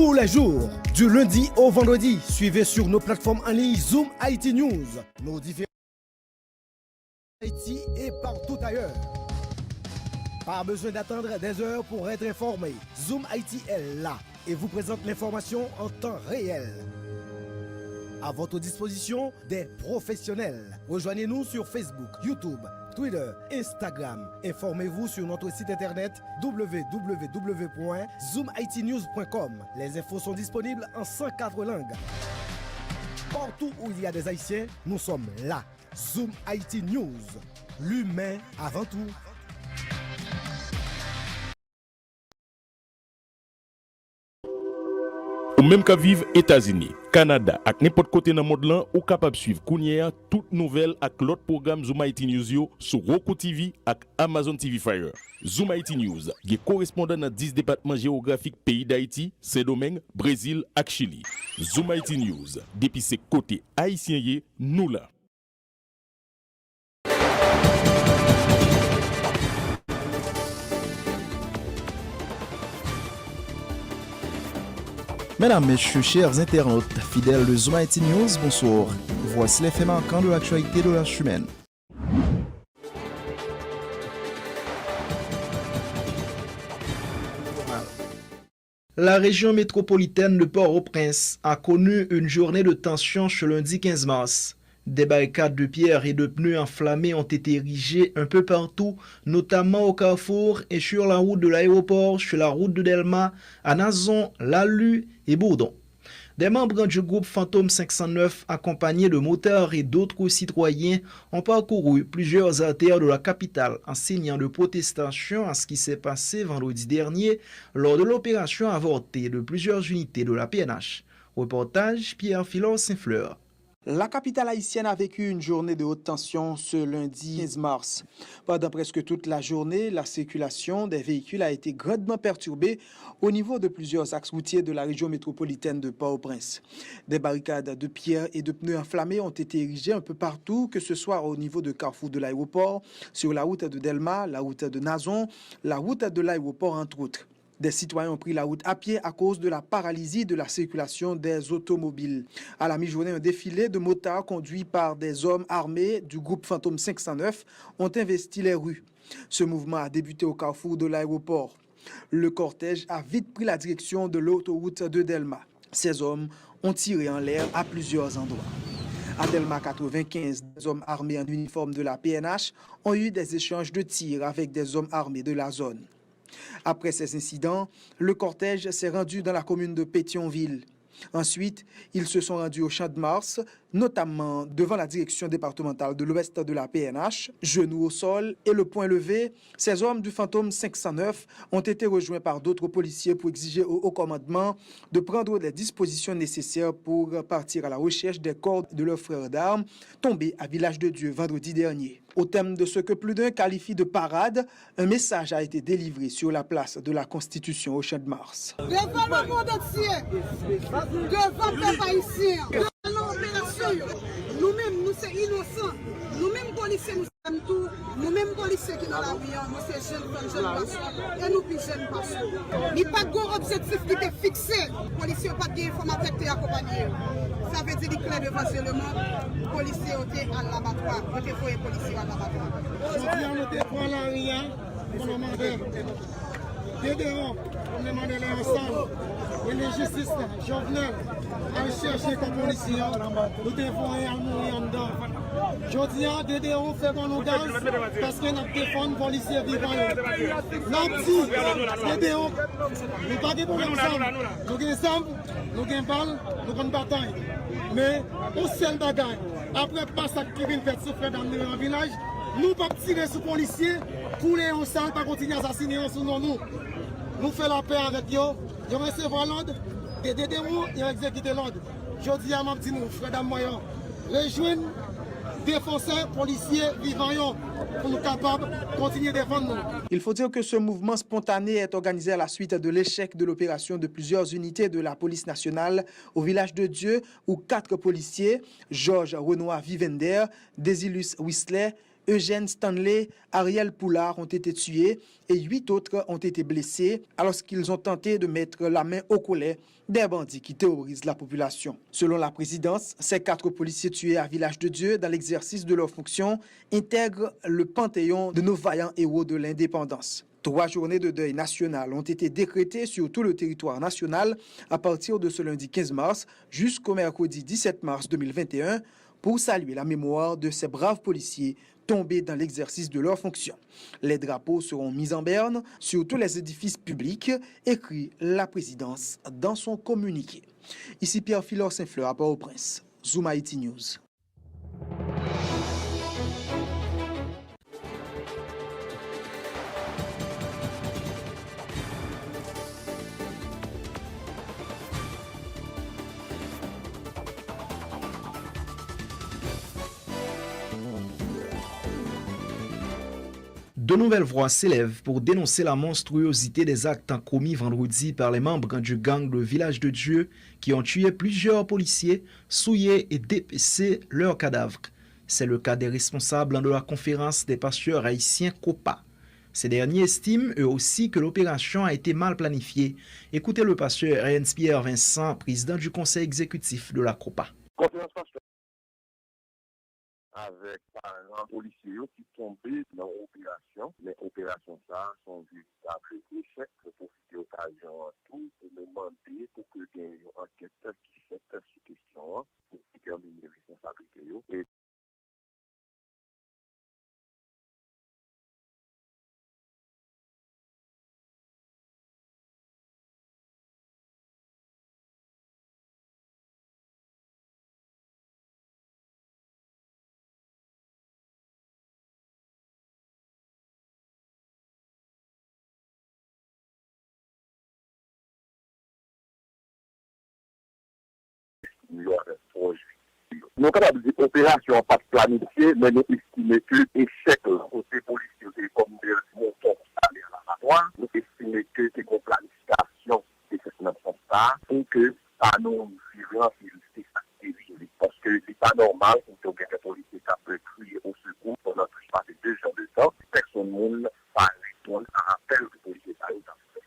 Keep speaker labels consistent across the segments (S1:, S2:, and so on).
S1: Tous les jours, du lundi au vendredi, suivez sur nos plateformes en ligne Zoom IT News, nos différents Haïti et partout ailleurs. Pas besoin d'attendre des heures pour être informé. Zoom IT est là et vous présente l'information en temps réel. À votre disposition, des professionnels. Rejoignez-nous sur Facebook, YouTube, Twitter, Instagram. Informez-vous sur notre site internet www.zoomitnews.com. Les infos sont disponibles en 104 langues. Partout où il y a des Haïtiens, nous sommes là. Zoom IT News. L'humain avant tout.
S2: Ou même qu'à vivre États-Unis, Canada, ak n'importe côté dans le monde là, ou capable suivre Kounia toute nouvelle ak l'autre programme Zoom IT News yo sur Roku TV ak Amazon TV Fire. Zoom IT News, qui correspondant dans 10 départements géographiques pays d'Haïti, Saint-Domingue, Brésil ak Chili. Zoom IT News, depuis ses côtés haïtiens yé, nous là.
S3: Mesdames, Messieurs, chers internautes, fidèles de Zoom IT News, bonsoir. Voici les faits marquants de l'actualité de la semaine. La région métropolitaine de Port-au-Prince a connu une journée de tension ce lundi 15 mars. Des barricades de pierre et de pneus enflammés ont été érigées un peu partout, notamment au carrefour et sur la route de l'aéroport, sur la route de Delma, à Nazon, Lalu et Bourdon. Des membres du groupe Fantôme 509, accompagnés de motards et d'autres citoyens, ont parcouru plusieurs artères de la capitale en signant de protestation à ce qui s'est passé vendredi dernier lors de l'opération avortée de plusieurs unités de la PNH. Reportage Pierre Philor Saint-Fleur.
S4: La capitale haïtienne a vécu une journée de haute tension ce lundi 15 mars. Pendant presque toute la journée, la circulation des véhicules a été grandement perturbée au niveau de plusieurs axes routiers de la région métropolitaine de Port-au-Prince. Des barricades de pierre et de pneus enflammés ont été érigées un peu partout, que ce soit au niveau de carrefour de l'aéroport, sur la route de Delma, la route de Nazon, la route de l'aéroport entre autres. Des citoyens ont pris la route à pied à cause de la paralysie de la circulation des automobiles. À la mi-journée, un défilé de motards conduits par des hommes armés du groupe Fantôme 509 ont investi les rues. Ce mouvement a débuté au carrefour de l'aéroport. Le cortège a vite pris la direction de l'autoroute de Delma. Ces hommes ont tiré en l'air à plusieurs endroits. À Delma 95, des hommes armés en uniforme de la PNH ont eu des échanges de tirs avec des hommes armés de la zone. Après ces incidents, le cortège s'est rendu dans la commune de Pétionville. Ensuite, ils se sont rendus au Champ de Mars, notamment devant la direction départementale de l'Ouest de la PNH, genoux au sol et le poing levé. Ces hommes du Fantôme 509 ont été rejoints par d'autres policiers pour exiger au haut commandement de prendre les dispositions nécessaires pour partir à la recherche des corps de leurs frères d'armes tombés à Village de Dieu vendredi dernier. Au thème de ce que plus d'un qualifie de parade, un message a été délivré sur la place de la Constitution au Champ de Mars.
S5: Devant le monde entier, devant le peuple haïtien, devant l'opération, nous-mêmes, nous sommes innocents. Nous-mêmes, policiers, nous sommes tous. Nous-mêmes, policiers qui sont dans la rue, nous sommes jeunes femmes, jeunes garçons, et nous plus jeunes garçons. Il n'y a pas de gros objectif qui est fixé. Les policiers n'ont pas d'informatique qui accompagner. Ça veut dire que devant le monde, les policiers ont été à l'abattoir. Nous avons fait les policiers à l'abattoir.
S6: Aujourd'hui, on était pour la rien, on demandait. Dédéon, on demandait les ensemble. Et les justices, Jovenel, à chercher comme policiers, nous devons aller mourir en dedans. Aujourd'hui, Dédéon fait bon nous gaz parce que nous défendons les policiers vivants. Nous dit, Dédéon, nous pas de problème ensemble. Nous avons ensemble, nous avons balle, nous avons bataille. Mais au seul bagaille, après le massacre qui vient faire souffrir dans le village, nous ne pouvons pas tirer sur les policiers pour les ensemble, pas continuer à assassiner sur nous. Nous faisons la paix avec eux, ils recevront l'ordre, et des démons, ils ont exécuté l'ordre. Je dis à ma petite frère d'Amoyon, rejoignez défenseurs, policiers, vivants, pour nous capables de continuer à défendre nous.
S4: Il faut dire que ce mouvement spontané est organisé à la suite de l'échec de l'opération de plusieurs unités de la police nationale au village de Dieu, où 4 policiers, Georges Renoir Vivender, Désilus Whistler, Eugène Stanley, Ariel Poulard ont été tués et 8 autres ont été blessés alors qu'ils ont tenté de mettre la main au collet des bandits qui terrorisent la population. Selon la présidence, ces 4 policiers tués à Village de Dieu dans l'exercice de leurs fonctions intègrent le panthéon de nos vaillants héros de l'indépendance. 3 journées de deuil national ont été décrétées sur tout le territoire national à partir de ce lundi 15 mars jusqu'au mercredi 17 mars 2021 pour saluer la mémoire de ces braves policiers tombés dans l'exercice de leurs fonctions. Les drapeaux seront mis en berne sur tous les édifices publics, écrit la présidence dans son communiqué. Ici Pierre Philor Saint-Fleur à Port-au-Prince, Zoom Haïti News.
S3: De nouvelles voix s'élèvent pour dénoncer la monstruosité des actes commis vendredi par les membres du gang de Village de Dieu qui ont tué plusieurs policiers, souillé et dépecé leurs cadavres. C'est le cas des responsables de la conférence des pasteurs haïtiens COPA. Ces derniers estiment eux aussi que l'opération a été mal planifiée. Écoutez le pasteur Ernst Pierre Vincent, président du conseil exécutif de la COPA.
S7: Avec par exemple policiers qui tombaient dans l'opération. Les opérations ça sont véritables échecs pour profiter d'occasion à tout pour demander pour que il y ait une enquête qui fait cette question pour déterminer les responsabilités. Et nous sommes capables de opération pas planifiée, mais nous estimons que l'échec côté policier comme des montants à l'aéroport, nous estimons que c'est une planification de cette sens-là pour que ça nous vienne parce que c'est pas normal pour que les policiers puissent crier au secours pendant plus de 2 heures de temps. Personne ne va répondre à l'appel du policier.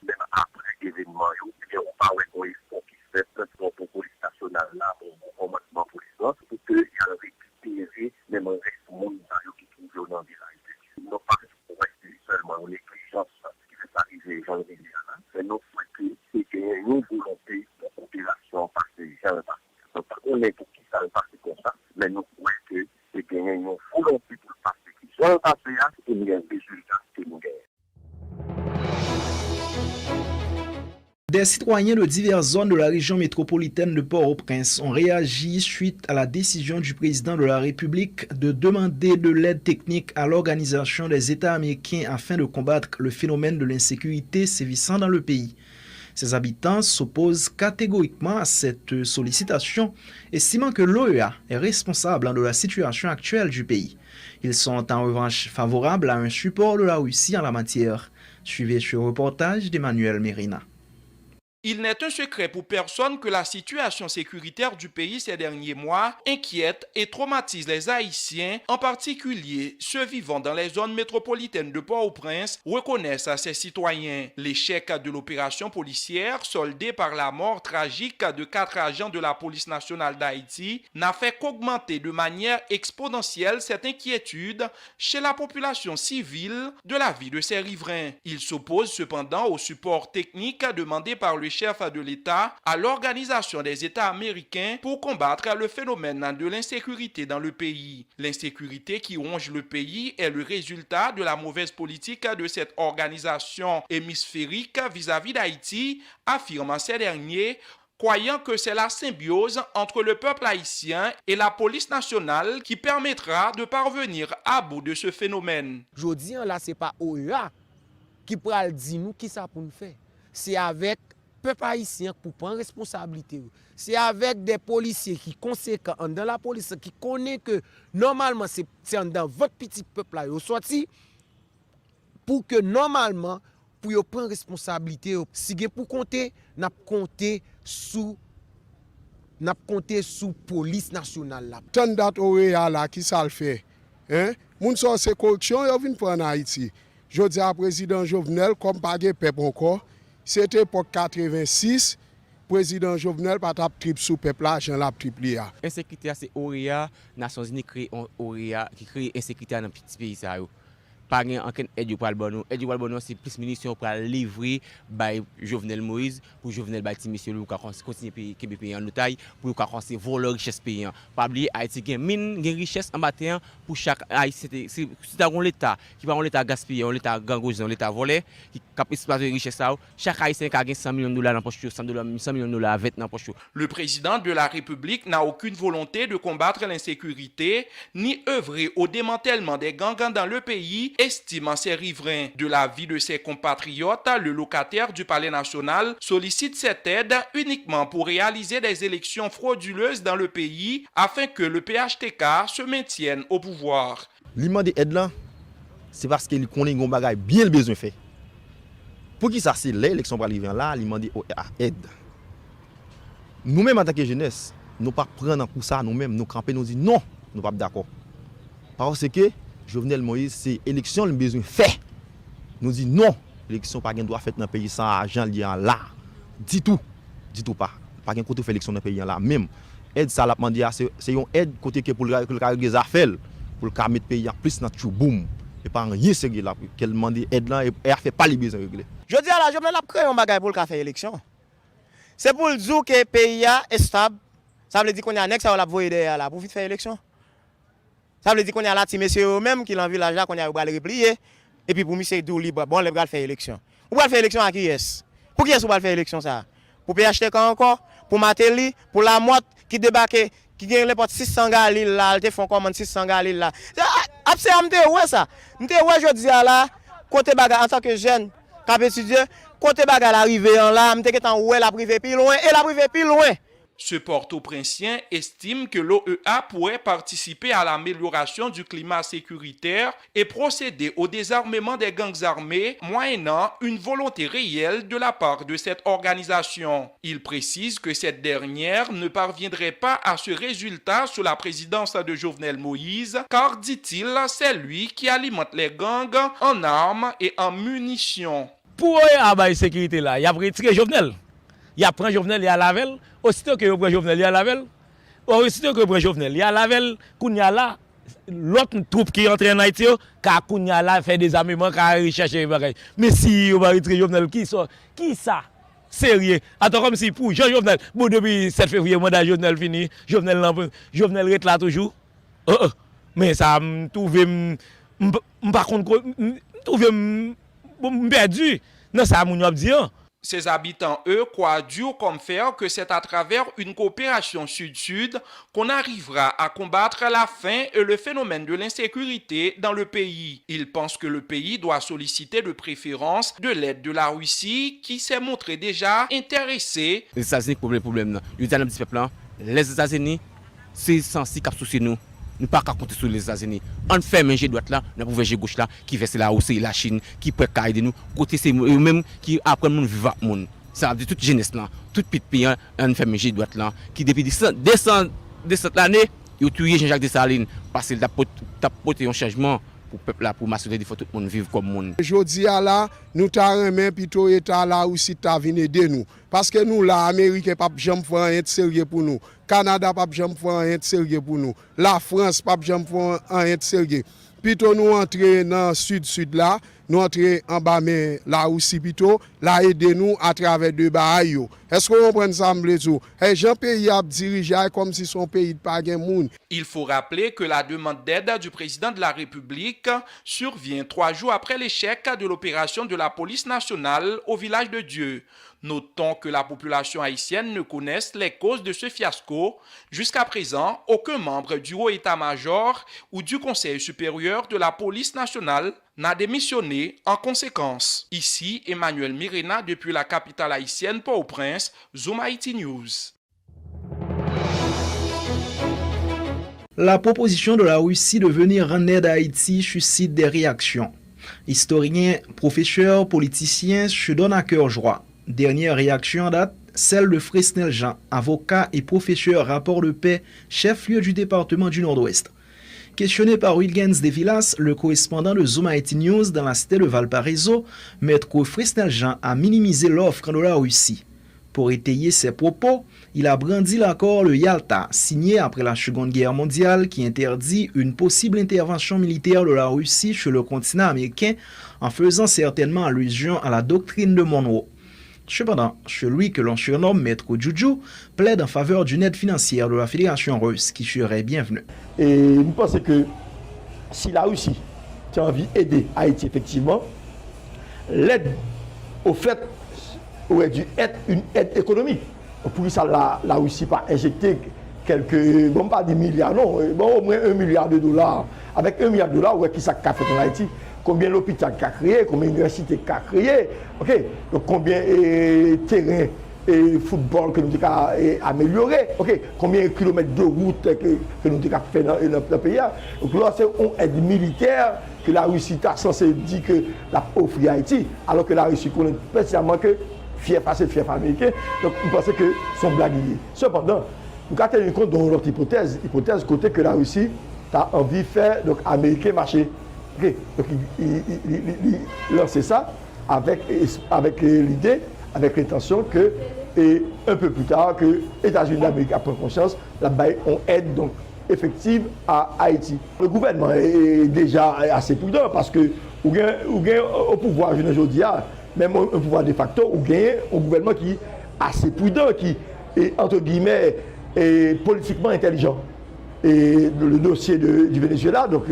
S7: Même après l'événement, on va avoir un effort qui se fait pour la police nationale là, au commandement police pour qu'il y ait récupéré même un reste du monde qui trouve dans le village. Non pas pour rester seulement une négligence qui fait arriver gens de l'État, mais non que c'est qu'il y ait une volonté de coopération par ces gens. Donc, on est pour qui ça va passer comme ça, mais nous croyons que c'est qu'il y ait une volonté pour le passer qui soit passé là, et il y a un résultat que nous gagnons.
S3: Des citoyens de diverses zones de la région métropolitaine de Port-au-Prince ont réagi suite à la décision du président de la République de demander de l'aide technique à l'Organisation des États américains afin de combattre le phénomène de l'insécurité sévissant dans le pays. Ces habitants s'opposent catégoriquement à cette sollicitation, estimant que l'OEA est responsable de la situation actuelle du pays. Ils sont en revanche favorables à un support de la Russie en la matière. Suivez ce reportage d'Emmanuel Mérina.
S8: Il n'est un secret pour personne que la situation sécuritaire du pays ces derniers mois inquiète et traumatise les Haïtiens, en particulier ceux vivant dans les zones métropolitaines de Port-au-Prince, reconnaissent à ses citoyens. L'échec de l'opération policière, soldée par la mort tragique de 4 agents de la police nationale d'Haïti, n'a fait qu'augmenter de manière exponentielle cette inquiétude chez la population civile de la vie de ces riverains. Il s'oppose cependant au support technique demandé par le chef de l'État à l'Organisation des États américains pour combattre le phénomène de l'insécurité dans le pays. L'insécurité qui ronge le pays est le résultat de la mauvaise politique de cette organisation hémisphérique vis-à-vis d'Haïti, affirment ces derniers, croyant que c'est la symbiose entre le peuple haïtien et la police nationale qui permettra de parvenir à bout de ce phénomène.
S9: Jodi là, c'est pas OEA qui pral di nous qui ça pour nous faire. C'est avec peuple haïtien pour prendre responsabilité. C'est avec des policiers qui conséquents dans la police qui connaissent que normalement c'est dans votre petit peuple là yo sorti pour que normalement pour yo prendre responsabilité. Si gen pour compter, n'a compter sous police nationale là.
S10: Tant dat OEA là qui ça le fait. Hein?
S6: Moun so c'est corruption, yo vinn prendre Haïti. Je dis à président Jovenel comme pas gen peuple encore, c'était pour 86, président Jovenel pas tap trip sous peuple là, Jean l'a triplé.
S9: Insécurité c'est OEA, Nations Unies crée OEA qui crée insécurité dans petit pays ça yo. Pas gen aucun aide pour le bono. Aide pour le bono c'est plus munitions pour livrer by Jovenel Moïse pour Jovenel bâti monsieur pour continuer pays en otage pour continuer voler richesse pays. Pas oublier Haïti gen mine, gen richesse en bataille pour chaque Haïti c'est un l'état qui pas un l'état gaspillé, un l'état gangosien, un l'état volé qui cap exploiter richesse ça. Chaque Haïtien a 100 millions de dollars dans poche, 100 millions de dollars avec dans poche.
S8: Le président de la République n'a aucune volonté de combattre l'insécurité ni œuvrer au démantèlement des gangs dans le pays, estimant ses riverains. De l'avis de ses compatriotes, le locataire du Palais national sollicite cette aide uniquement pour réaliser des élections frauduleuses dans le pays afin que le PHTK se maintienne au pouvoir.
S10: L'immense aide là, c'est parce qu'il connaît un bagage bien le besoin fait. Pour qui ça c'est l'élection pour arriver là, l'immense aide. Nous-mêmes en tant que jeunesse, nous pas prendre pour ça nous-mêmes, nous camper nous dit non, nous pas d'accord. Parce que Jovenel Moïse, c'est l'élection le besoin fait. Nous dit non, l'élection pas doit faire dans le pays sans argent lié là. Dit tout pas. Pas qu'un côté fait l'élection dans le pays là même. Aide ça l'a demandé c'est une aide côté que pour le les affaires pour le mettre pays en plus dans tout boom et pas rien sérieux là qu'elle demande aide là et fait pas les besoins régler.
S11: Je dis à la Jovenel a créé un bagage pour le faire élection. C'est pour le dire que le pays est stable. Ça veut dire qu'on a un ex à la voyer derrière là pour vite faire élection. Ça veut dire qu'on a là petit monsieur eux-mêmes qui dans le village là qu'on a le replier et puis pour monsieur dou libre bon le faire élection. Ou va faire élection à qui est? Pour qui est-ce qu'on va faire élection ça? Pour PHTK encore, pour Matéli, pour la motte qui débarque qui gagne les portes 600 galil là, ils te font commande 600 galil là. Après m'te ouais ça. M'te ouais je dis là côté bagarre en tant que jeune cap étudiant, côté bagarre arrivé en là, m'te qu'en ouais la privé plus loin et la privé plus loin.
S8: Ce Port-au-Princien estime que l'OEA pourrait participer à l'amélioration du climat sécuritaire et procéder au désarmement des gangs armés, moyennant une volonté réelle de la part de cette organisation. Il précise que cette dernière ne parviendrait pas à ce résultat sous la présidence de Jovenel Moïse, car, dit-il, c'est lui qui alimente les gangs en armes et en munitions.
S12: Pour la sécurité là, il y a retiré Jovenel. Il a pris Jovenel, il a lavel. Aussitôt que vous prenez Jovenel, il a lavel. Aussitôt que vous prenez Jovenel, il a lavel. Kounya là, l'autre troupe qui entre en Haïti, car Kounya là fait des armements, car il cherche des bagages. Mais si vous retirez Jovenel, qui ça? Sérieux. Attends, comme si pour Jean-Jovenel, bon, depuis 7 février, mandat Jovenel fini, Jovenel est là toujours. Mais ça me trouve, par contre, me trouve perdu. Non, ça m'a dit.
S8: Ces habitants, eux, croient dur comme fer que c'est à travers une coopération sud-sud qu'on arrivera à combattre la faim et le phénomène de l'insécurité dans le pays. Ils pensent que le pays doit solliciter de préférence de l'aide de la Russie qui s'est montrée déjà intéressée.
S9: Les États-Unis, problème, les États-Unis, c'est censé soucier nous. Nous ne pouvons pas compter sur les États-Unis. On fait manger droite là, on peut gauche là, qui verse la Russie, la Chine, qui peut aider nous. Côté c'est eux-mêmes qui apprennent nous vivre avec nous. Ça veut dire toute jeunesse là, toute petite pays, on fait manger droite là, qui depuis de cette année, ils ont tué Jean-Jacques Dessalines parce qu'il a porté un changement pour le peuple là, pour m'assurer de tout le monde vivre comme monde.
S6: Je dis à là, nous t'avons même plutôt État là aussi t'a venu aider nous. Parce que nous là, Amérique pas jamais faire rien de sérieux pour nous. Canada pas jamais faire rien de sérieux pour nous. La France pas jamais faire rien de sérieux. Plutôt nous entrer dans sud-sud là, nous entrer en bas mais là aussi plutôt là aider nous à travers deux bails. Est-ce qu'on comprend ça me tout? Et Jean pays a dirigé comme si son pays de pas gen moun.
S8: Il faut rappeler que la demande d'aide du président de la République survient 3 jours après l'échec de l'opération de la police nationale au village de Dieu. Notons que la population haïtienne ne connaisse les causes de ce fiasco. Jusqu'à présent, aucun membre du haut état-major ou du Conseil supérieur de la police nationale n'a démissionné en conséquence. Ici, Emmanuel Mirena depuis la capitale haïtienne Port-au-Prince, Zoom Haïti News.
S3: La proposition de la Russie de venir en aide à Haïti suscite des réactions. Historiens, professeurs, politiciens se donnent à cœur joie. Dernière réaction en date, celle de Fresnel Jean, avocat et professeur rapport de paix, chef-lieu du département du Nord-Ouest. Questionné par Wilgens de Villas, le correspondant de Zoom Haïti News dans la cité de Valparaiso, Maître Fresnel Jean a minimisé l'offre de la Russie. Pour étayer ses propos, il a brandi l'accord le Yalta, signé après la Seconde Guerre mondiale, qui interdit une possible intervention militaire de la Russie sur le continent américain, en faisant certainement allusion à la doctrine de Monroe. Cependant, celui que l'on surnomme Maître Juju plaide en faveur d'une aide financière de la Fédération russe qui serait bienvenue.
S13: Et nous pensons que si la Russie a envie d'aider Haïti, effectivement, l'aide au fait aurait dû être une aide économique. Pour ça, la Russie pas injecté quelques, bon pas des milliards, non, bon au moins $1 milliard. Avec $1 milliard, ouais, qui ça a fait en Haïti? Combien l'hôpital qu'a créé, combien l'université qu'a créé, ok, donc combien terrain et football que nous avons amélioré, ok, combien de kilomètres de route que nous avons fait dans le pays. Donc là, c'est une aide militaire que la Russie est censée dire que la offre à Haïti, alors que la Russie connaît spécialement que fief américain. Donc nous pensons que sont blagues. Cependant, nous avons tenu compte de notre hypothèse côté que la Russie a envie de faire donc américain marché. Okay. Donc il lance ça avec l'idée, avec l'intention que un peu plus tard que les États-Unis d'Amérique prennent conscience, là-bas on aide donc effective à Haïti. Le gouvernement est déjà assez prudent parce que au pouvoir, je ne dis pas, même un pouvoir de facto, ou gagne un gouvernement qui est assez prudent, qui est entre guillemets politiquement intelligent. Et le dossier du Venezuela, donc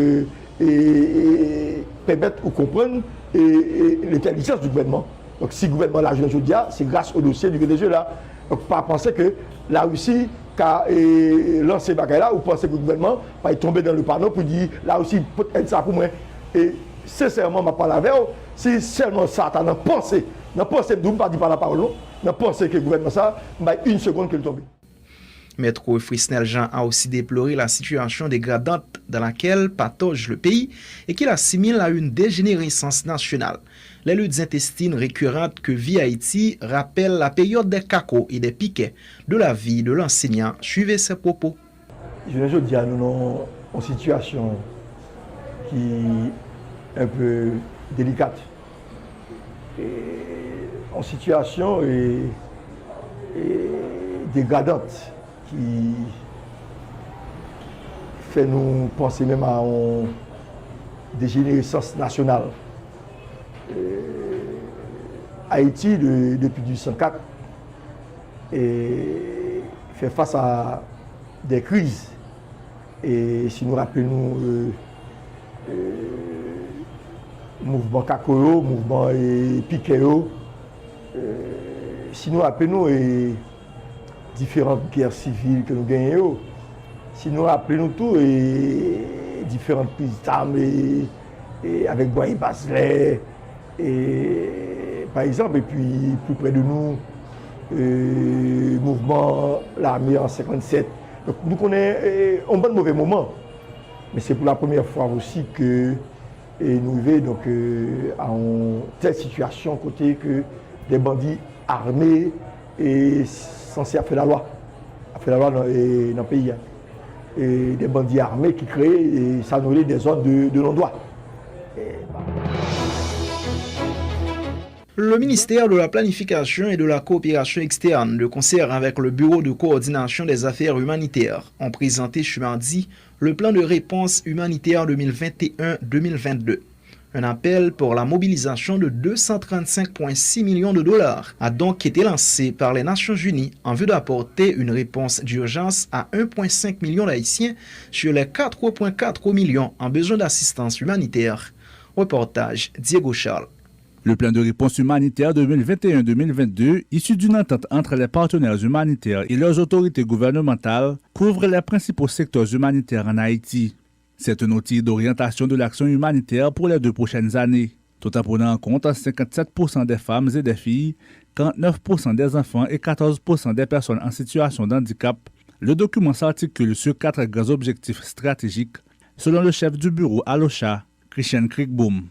S13: et permettre de comprendre l'intelligence du gouvernement. Donc si le gouvernement là, je dis, c'est grâce au dossier du Venezuela. Donc pas penser que la Russie a lancé bagaille là, ou penser que le gouvernement va tomber dans le panneau pour dire la Russie peut être ça pour moi. Et sincèrement, je parle avec eux, si seulement ça, tu as pensé, je ne pas dire par la parole, je pense que le gouvernement ça, une seconde qu'il tombe.
S3: Maître Fresnel Jean a aussi déploré la situation dégradante dans laquelle patauge le pays et qu'il assimile à une dégénérescence nationale. Les luttes intestines récurrentes que vit Haïti rappellent la période des cacos et des piquets de la vie de l'enseignant. Suivez ses propos.
S13: Je veux dire, nous avons une situation qui est un peu délicate. Une situation dégradante qui fait nous penser même à une dégénérescence nationale. Haïti, depuis 1804, fait face à des crises. Et si nous rappelons mouvement Kakoro, mouvement Piqueo, si nous rappelons différentes guerres civiles que nous gagnons, si nous rappelons tout, différentes prises d'armes avec Boye Baselet, par exemple, et puis plus près de nous, mouvement l'armée en 57. Donc nous connaissons un bon mauvais moment, mais c'est pour la première fois aussi que nous vivons donc, à une telle situation côté que des bandits armés et censés faire la loi dans le pays. Et des bandits armés qui créent et s'annulent des zones de non-droit.
S3: Le ministère de la Planification et de la Coopération externe, de concert avec le Bureau de coordination des affaires humanitaires, ont présenté ce mardi le plan de réponse humanitaire 2021-2022. Un appel pour la mobilisation de 235,6 millions de dollars a donc été lancé par les Nations Unies en vue d'apporter une réponse d'urgence à 1,5 million d'Haïtiens sur les 4,4 millions en besoin d'assistance humanitaire. Reportage Diego Charles.
S14: Le plan de réponse humanitaire 2021-2022, issu d'une entente entre les partenaires humanitaires et leurs autorités gouvernementales, couvre les principaux secteurs humanitaires en Haïti. C'est un outil d'orientation de l'action humanitaire pour les 2 prochaines années, tout en prenant en compte 57% des femmes et des filles, 49% des enfants et 14% des personnes en situation de handicap. Le document s'articule sur 4 grands objectifs stratégiques, selon le chef du bureau à l'OCHA, Christian Kriegbaum.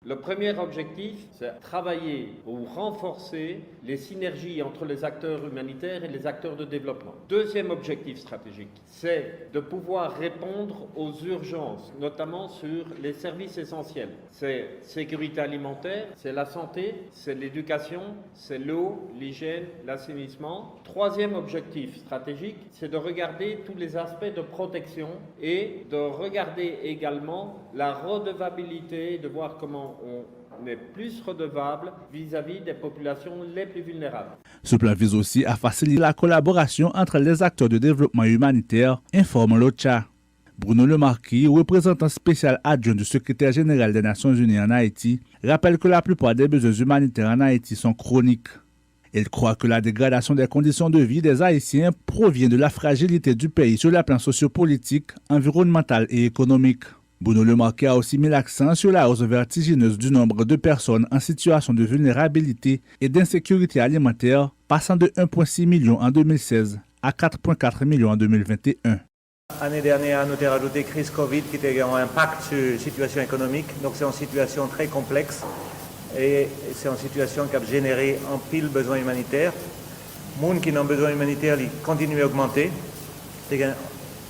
S15: Le premier objectif, c'est travailler ou renforcer les synergies entre les acteurs humanitaires et les acteurs de développement. Deuxième objectif stratégique, c'est de pouvoir répondre aux urgences, notamment sur les services essentiels. C'est sécurité alimentaire, c'est la santé, c'est l'éducation, c'est l'eau, l'hygiène, l'assainissement. Troisième objectif stratégique, c'est de regarder tous les aspects de protection et de regarder également la redevabilité, de voir comment on est plus redevable vis-à-vis des populations les plus vulnérables.
S14: Ce plan vise aussi à faciliter la collaboration entre les acteurs de développement humanitaire, informe l'OCHA. Bruno Lemarquis, représentant spécial adjoint du secrétaire général des Nations Unies en Haïti, rappelle que la plupart des besoins humanitaires en Haïti sont chroniques. Il croit que la dégradation des conditions de vie des Haïtiens provient de la fragilité du pays sur le plan sociopolitique, environnemental et économique. Bruno Lemarquis a aussi mis l'accent sur la hausse vertigineuse du nombre de personnes en situation de vulnérabilité et d'insécurité alimentaire, passant de 1,6 million en 2016 à 4,4 millions en 2021.
S16: L'année dernière, nous avons rajouté crise Covid qui a un impact sur la situation économique. Donc c'est une situation très complexe et c'est une situation qui a généré un pile besoin humanitaire. Les gens qui ont besoin humanitaire continuent à augmenter.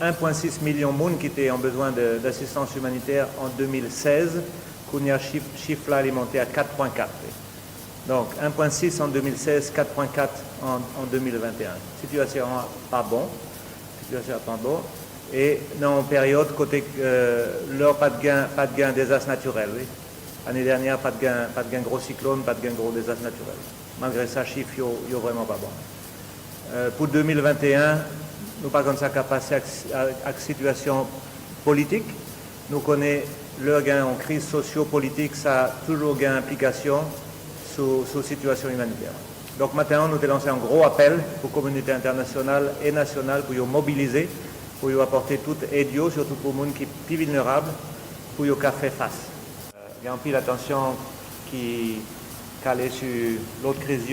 S16: 1,6 million de personnes qui étaient en besoin d'assistance humanitaire en 2016, qu'on y a chiffre là alimenté à 4,4. Donc 1,6 en 2016, 4,4 en 2021. Situation pas bon. Et dans une période côté pas de gain désastre naturel. Oui. L'année dernière, pas de gain gros cyclone, pas de gain gros désastre naturel. Malgré ça, chiffre n'est vraiment pas bon. Pour 2021, nous pas comme ça qu'à passer à la situation politique. Nous connaissons le gain en crise socio-politique, ça a toujours gain implication sur la situation humanitaire. Donc maintenant, nous avons lancé un gros appel pour la communauté internationale et nationale pour nous mobiliser, pour nous apporter toute aide, surtout pour les gens qui sont plus vulnérables, pour nous faire face. Il y a un peu d'attention qui est calée sur l'autre crise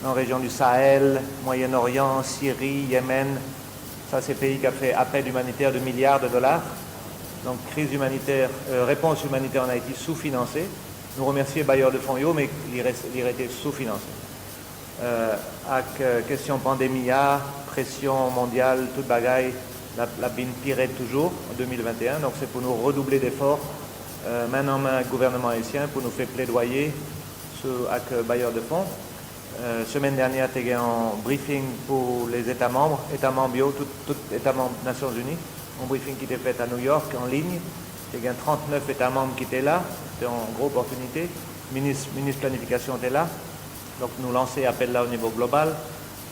S16: dans la région du Sahel, Moyen-Orient, Syrie, Yémen. Ça, c'est pays qui a fait appel humanitaire de milliards de dollars. Donc, crise humanitaire, réponse humanitaire en Haïti sous-financée. Nous remercions les bailleurs de fonds, mais il était sous-financé. Avec question pandémie, pression mondiale, toute bagaille, la bine pirait toujours en 2021. Donc, c'est pour nous redoubler d'efforts, main en main avec le gouvernement haïtien, pour nous faire plaidoyer avec bailleurs de fonds. Semaine dernière, tu as eu un briefing pour les États membres tout États membres des Nations Unies. Un briefing qui était fait à New York en ligne. Il y a 39 États membres qui étaient là. C'était une grosse opportunité. Le ministre planification était là. Donc nous lançons appel là au niveau global.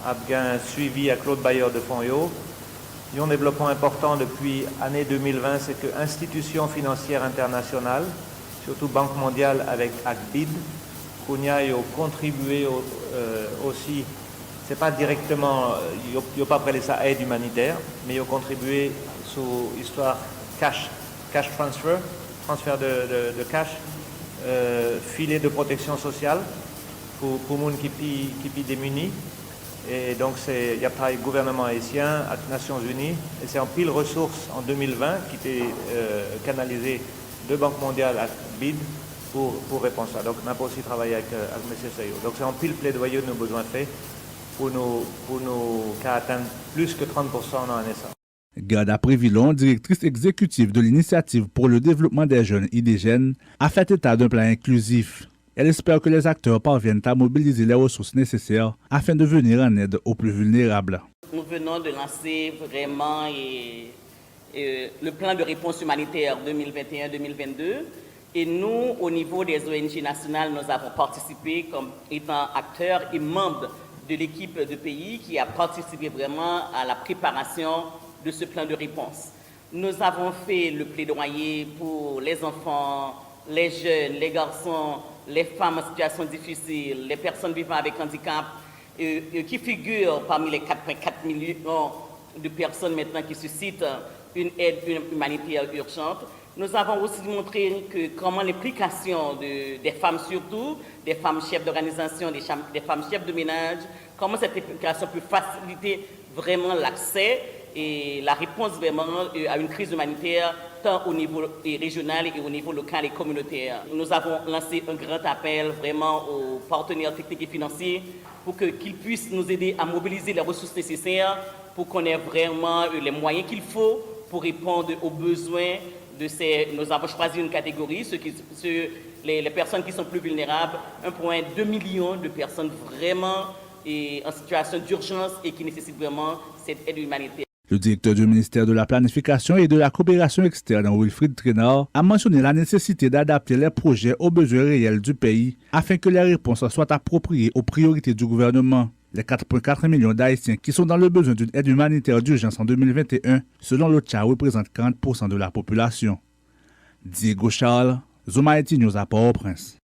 S16: Avec un suivi à Claude Bayer de fonds. Il y a un développement important depuis l'année 2020, c'est que institutions financières internationales, surtout Banque mondiale avec BID, qu'on y a contribué aussi, c'est pas directement, ils n'ont pas prêté ça aide humanitaire, mais ils ont contribué sur l'histoire cash transfer de cash, filet de protection sociale pour les gens qui sont démunis. Et donc il y a travaillé gouvernement haïtien, avec les Nations Unies, et c'est en pile ressources en 2020 qui était canalisé de Banque mondiale à BID pour répondre à ça. Donc on a aussi travaillé avec M. Sayo. Donc c'est en pile plaidoyer de nos besoins faits pour nous atteindre plus que 30% dans l'année.
S14: Garda Prévillon, directrice exécutive de l'initiative pour le développement des jeunes indigènes, a fait état d'un plan inclusif. Elle espère que les acteurs parviennent à mobiliser les ressources nécessaires afin de venir en aide aux plus vulnérables.
S17: Nous venons de lancer vraiment le plan de réponse humanitaire 2021-2022 et nous, au niveau des ONG nationales, nous avons participé comme étant acteurs et membres de l'équipe de pays qui a participé vraiment à la préparation de ce plan de réponse. Nous avons fait le plaidoyer pour les enfants, les jeunes, les garçons, les femmes en situation difficile, les personnes vivant avec handicap, qui figurent parmi les 4,4 millions de personnes maintenant qui suscitent une aide humanitaire urgente. Nous avons aussi montré comment l'implication des femmes surtout, des femmes chefs d'organisation, des femmes chefs de ménage, comment cette implication peut faciliter vraiment l'accès et la réponse vraiment à une crise humanitaire tant au niveau régional et au niveau local et communautaire. Nous avons lancé un grand appel vraiment aux partenaires techniques et financiers pour qu'ils puissent nous aider à mobiliser les ressources nécessaires pour qu'on ait vraiment les moyens qu'il faut pour répondre aux besoins de ces... Nous avons choisi une catégorie, les personnes qui sont plus vulnérables, 1,2 million de personnes vraiment en situation d'urgence et qui nécessitent vraiment cette aide humanitaire.
S14: Le directeur du ministère de la Planification et de la Coopération externe, Wilfried Traynor, a mentionné la nécessité d'adapter les projets aux besoins réels du pays afin que les réponses soient appropriées aux priorités du gouvernement. Les 4,4 millions d'Haïtiens qui sont dans le besoin d'une aide humanitaire d'urgence en 2021, selon l'OCHA, représentent 40% de la population. Diego Charles, Zoom Haïti News à Port-au-Prince.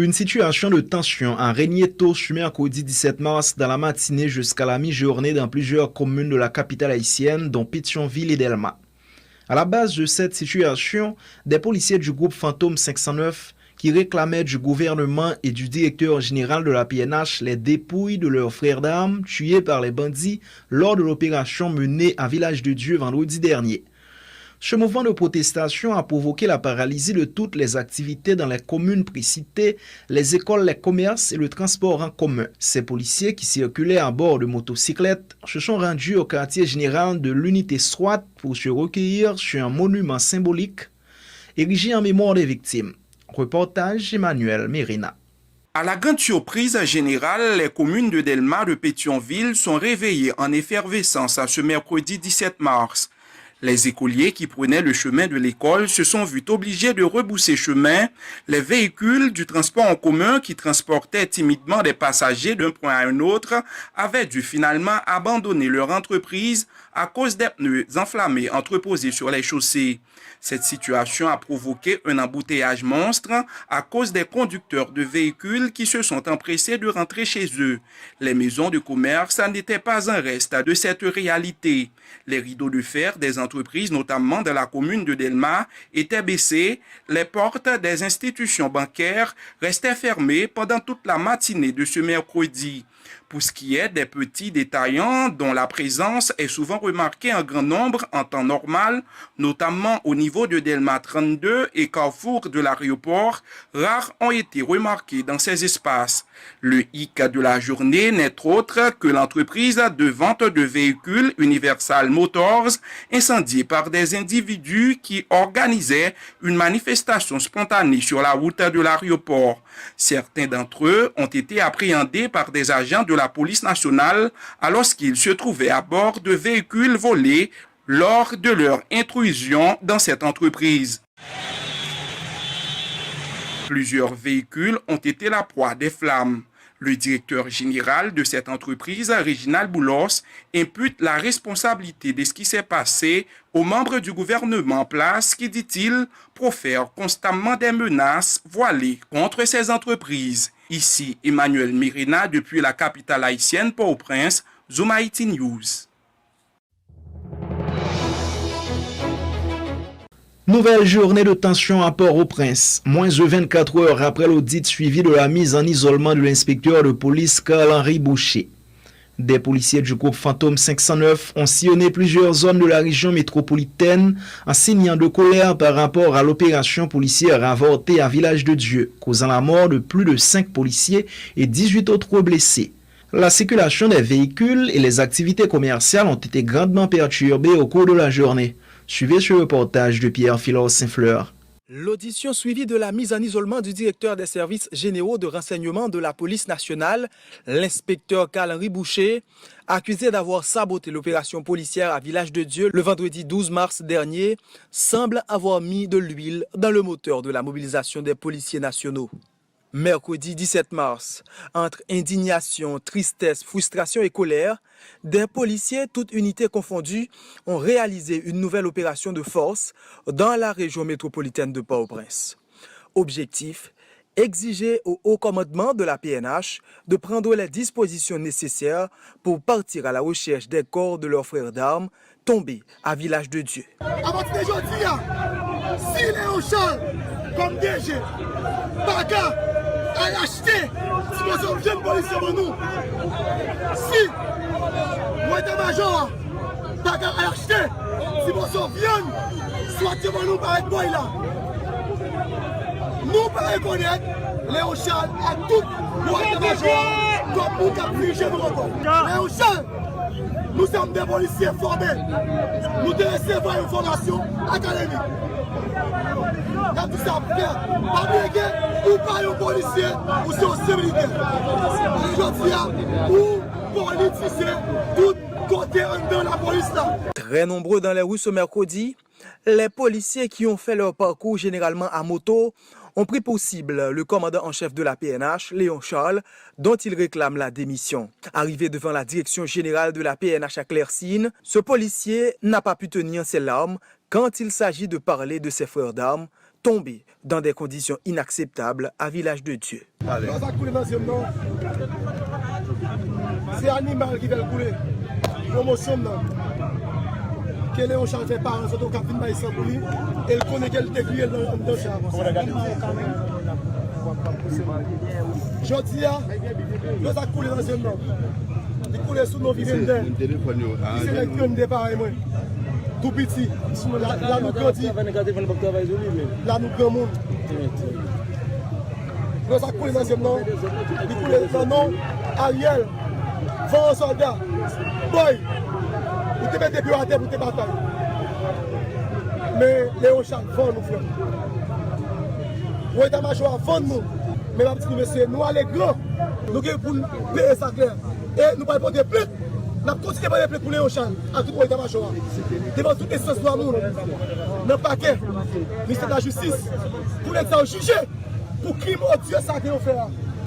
S3: Une situation de tension a régné tôt ce mercredi 17 mars dans la matinée jusqu'à la mi-journée dans plusieurs communes de la capitale haïtienne, dont Pétionville et Delma. À la base de cette situation, des policiers du groupe Fantôme 509 qui réclamaient du gouvernement et du directeur général de la PNH les dépouilles de leurs frères d'armes tués par les bandits lors de l'opération menée à Village de Dieu vendredi dernier. Ce mouvement de protestation a provoqué la paralysie de toutes les activités dans les communes précitées, les écoles, les commerces et le transport en commun. Ces policiers qui circulaient à bord de motocyclettes se sont rendus au quartier général de l'unité SWAT pour se recueillir sur un monument symbolique érigé en mémoire des victimes. Reportage Emmanuel Mérina.
S8: À la grande surprise générale, les communes de Delma et de Pétionville sont réveillées en effervescence à ce mercredi 17 mars. Les écoliers qui prenaient le chemin de l'école se sont vus obligés de rebousser chemin. Les véhicules du transport en commun qui transportaient timidement des passagers d'un point à un autre avaient dû finalement abandonner leur entreprise à cause des pneus enflammés entreposés sur les chaussées. Cette situation a provoqué un embouteillage monstre à cause des conducteurs de véhicules qui se sont empressés de rentrer chez eux. Les maisons de commerce n'étaient pas un reste de cette réalité. Les rideaux de fer des entreprises, notamment de la commune de Delma, étaient baissés. Les portes des institutions bancaires restaient fermées pendant toute la matinée de ce mercredi. Pour ce qui est des petits détaillants dont la présence est souvent remarquée en grand nombre en temps normal, notamment au niveau de Delma 32 et Carrefour de l'aéroport, rares ont été remarqués dans ces espaces. Le hic de la journée n'est autre que l'entreprise de vente de véhicules Universal Motors incendiée par des individus qui organisaient une manifestation spontanée sur la route de l'aéroport. Certains d'entre eux ont été appréhendés par des agents de la police nationale alors qu'ils se trouvaient à bord de véhicules volés lors de leur intrusion dans cette entreprise. Plusieurs véhicules ont été la proie des flammes. Le directeur général de cette entreprise, Réginald Boulos, impute la responsabilité de ce qui s'est passé aux membres du gouvernement en place qui, dit-il, profèrent constamment des menaces voilées contre ces entreprises. Ici, Emmanuel Mérina, depuis la capitale haïtienne Port-au-Prince, Zoom Haïti News.
S3: Nouvelle journée de tension à Port-au-Prince. Moins de 24 heures après l'audit suivi de la mise en isolement de l'inspecteur de police Carl-Henri Boucher. Des policiers du groupe Fantôme 509 ont sillonné plusieurs zones de la région métropolitaine en signant de colère par rapport à l'opération policière avortée à Village de Dieu, causant la mort de plus de 5 policiers et 18 autres blessés. La circulation des véhicules et les activités commerciales ont été grandement perturbées au cours de la journée. Suivez ce reportage de Pierre Philor Saint-Fleur.
S4: L'audition suivie de la mise en isolement du directeur des services généraux de renseignement de la police nationale, l'inspecteur Carl-Henri Boucher, accusé d'avoir saboté l'opération policière à Village de Dieu le vendredi 12 mars dernier, semble avoir mis de l'huile dans le moteur de la mobilisation des policiers nationaux. Mercredi 17 mars, entre indignation, tristesse, frustration et colère, des policiers, toutes unités confondues, ont réalisé une nouvelle opération de force dans la région métropolitaine de Port-au-Prince. Objectif, exiger au haut commandement de la PNH de prendre les dispositions nécessaires pour partir à la recherche des corps de leurs frères d'armes tombés à Village de Dieu.
S6: À partir d'aujourd'hui, si Léon Charles, comme DG, Baga, a acheté, si vous avez jeune policier pour nous, si moi état-major, Baga a acheté, si vous avez viande, soit pour nous par être boy là. Nous pas reconnaître Léon Charles à tout le état-major comme pour capturer nous encore. Léon Charles, nous sommes des policiers formés. Nous devons recevoir une formation académique. Quand tout ça faire, pas bien ou pas un policier ou c'est un militaire. Aujourd'hui, ou politicien, tout côté dans la police là.
S4: Très nombreux dans les rues ce mercredi, les policiers qui ont fait leur parcours généralement à moto ont pris pour cible le commandant en chef de la PNH, Léon Charles, dont il réclame la démission. Arrivé devant la direction générale de la PNH à Claircine, ce policier n'a pas pu tenir ses larmes quand il s'agit de parler de ses frères d'armes tombés dans des conditions inacceptables à Village de Dieu.
S6: C'est animal qui va couler. Promotion non. Que Léon Charles fait par un autre capitaine Maïssa pour lui, et il connaît qu'elle décrit dans le char. Je dis, nous avons coulé dans un nom. Il coule sous nos vivandes. Il s'est électrique de pareil, moi. Tout petit. Là, nous grandis. Là, nous grand monde. Nous avons coulé dans un nom. Il coule dans le nom Ariel. Vent soldat. Boy. Vous te mettez plus à terre pour te bataille. Mais Léon Charles, vend nous, frère. Vous êtes à ma joie, vend nous. Mais ma petite monsieur, nous allons grands. Nous allons pour payer ça clair. Et nous allons porter plainte. Nous allons continuer à porter plainte pour Léon Charles. À tout le monde à ma joie. Devant toutes les instances de l'amour. Dans le paquet, ministère de la Justice, pour l'État juger pour crime odieux ça qu'ils ont fait.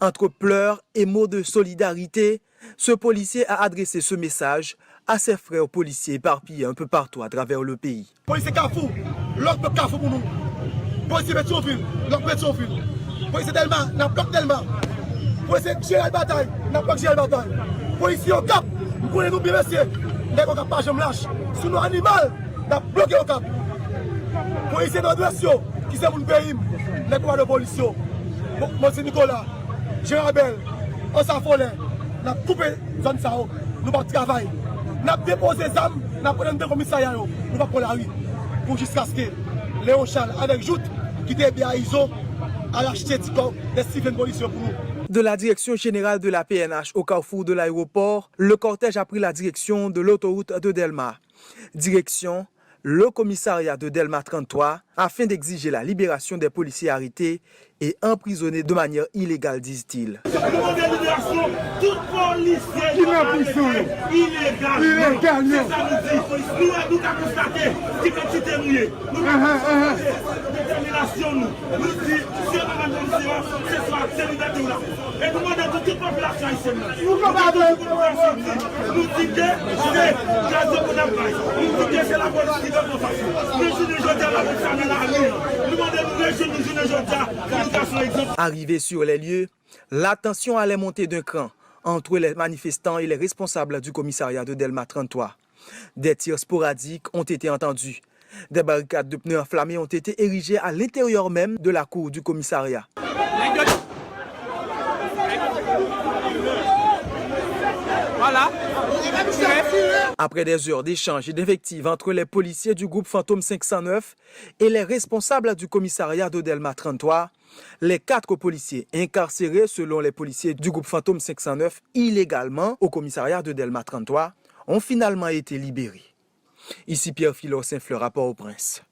S4: Entre pleurs et mots de solidarité, ce policier a adressé ce message à ses frères policiers éparpillés un peu partout à travers le pays.
S6: Policier Carrefour, l'autre Carrefour pour nous. Policier Pétionville, l'autre Pétionville. Policier Delma, n'a bloqué Delma. Policier Gérald Bataille, n'a bloqué Gérald Bataille. Policier au Cap, nous connaissons bien monsieur. N'est qu'on n'a pas jamais lâche. Sous nos animaux, n'a bloqué au Cap. Policier Nord-Ouest, qui c'est mon pays, n'est qu'on a de policiers. Monsieur Nicolas, Gérald Bell, Ansa Follet, n'a coupé zone Sao, nous pas travailler. Nous avons déposé les armes, nous avons pris des commissariats, nous avons pris la rue. Pour jusqu'à ce que Léon Charles, avec Joute, qui était bien à ISO, a acheté des civils policiers pour nous.
S4: De la direction générale de la PNH au carrefour de l'aéroport, le cortège a pris la direction de l'autoroute de Delma. Direction le commissariat de Delma 33 afin d'exiger la libération des policiers arrêtés et emprisonnés de manière illégale, disent-ils.
S18: Tout policier qui est en prison illégal. C'est ça nous dit. Nous avons constaté que quand tu t'es mouillé, nous avons détermination, nous dit, si on a une condition, ce soir, c'est liberté ou là. Et nous demandons toute population haïtienne. Nous dit que c'est gaz de Bonaparte. Nous dit que c'est la police qui doit nous faire. Le jour de aujourd'hui, la police a mis la rue. Nous demandons le jour de aujourd'hui,
S4: Arrivé sur les lieux, la tension allait monter d'un cran entre les manifestants et les responsables du commissariat de Delma 33. Des tirs sporadiques ont été entendus. Des barricades de pneus enflammés ont été érigées à l'intérieur même de la cour du commissariat.
S18: Voilà.
S4: Après des heures d'échanges et d'invectives entre les policiers du groupe Fantôme 509 et les responsables du commissariat de Delma 33, les 4 policiers incarcérés selon les policiers du groupe Fantôme 509 illégalement au commissariat de Delma 33 ont finalement été libérés. Ici Pierre Philo Saint-Fleur à Port-au-Prince.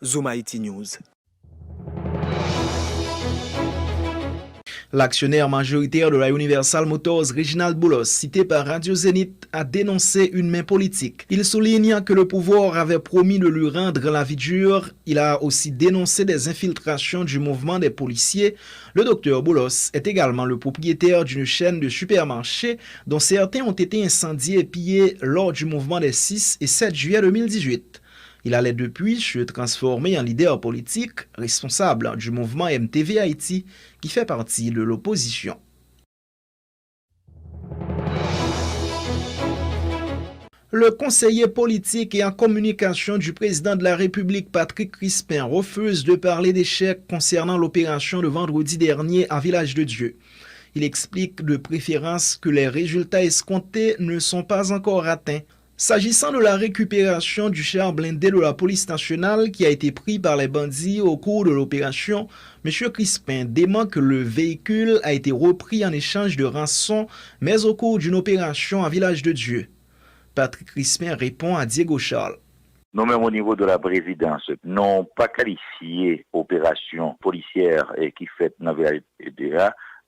S4: Zoom Haïti News.
S3: L'actionnaire majoritaire de la Universal Motors, Reginald Boulos, cité par Radio Zénith, a dénoncé une main politique. Il souligne que le pouvoir avait promis de lui rendre la vie dure. Il a aussi dénoncé des infiltrations du mouvement des policiers. Le docteur Boulos est également le propriétaire d'une chaîne de supermarchés dont certains ont été incendiés et pillés lors du mouvement des 6 et 7 juillet 2018. Il allait depuis se transformer en leader politique, responsable du mouvement MTV Haïti, qui fait partie de l'opposition. Le conseiller politique et en communication du président de la République, Patrick Crispin, refuse de parler d'échecs concernant l'opération de vendredi dernier à Village de Dieu. Il explique de préférence que les résultats escomptés ne sont pas encore atteints. S'agissant de la récupération du char blindé de la police nationale qui a été pris par les bandits au cours de l'opération, M. Crispin dément que le véhicule a été repris en échange de rançon, mais au cours d'une opération à Village de Dieu. Patrick Crispin répond à Diego Charles.
S19: Nous-mêmes au niveau de la présidence, n'ont pas qualifié opération policière qui fait dans le village de Dieu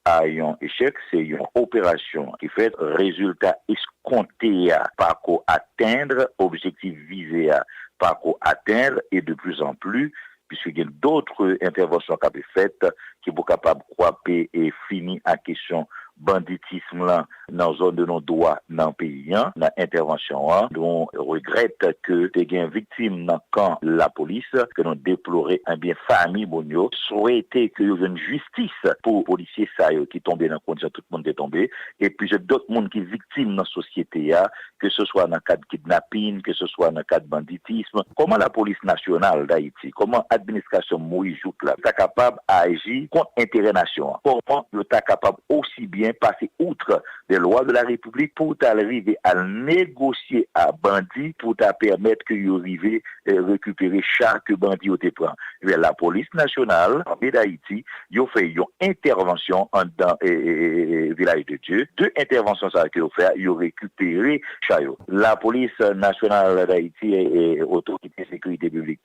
S19: à un échec, c'est une opération qui fait résultat escompté par quoi atteindre, objectif visé par quoi atteindre et de plus en plus, puisqu'il y a d'autres interventions qui ont été faites qui sont capables de croiser et finir à question banditisme là dans zone de nos droits dans le pays dans intervention on regrette que des gains victimes dans camp la police que nous déplorer un bien famille bonio souhaiter que y ait une justice pour policiers ça qui tombé dans condition tout le monde est tombé et puis j'ai d'autres monde qui victimes dans société que ce soit dans le cadre kidnapping que ce soit dans le cadre banditisme comment la police nationale d'Haïti comment administration Moïse Jout là est capable d'agir contre intérêt national comment le est capable aussi bien passer outre des lois de la République pour arriver à négocier à bandit pour permettre que vous arrivez à récupérer chaque bandit au prend. La police nationale d'Haïti, ils fait une intervention dans le village de Dieu. Deux interventions ça que vous fait, ils ont récupéré chaque. La police nationale d'Haïti et autorité de sécurité publique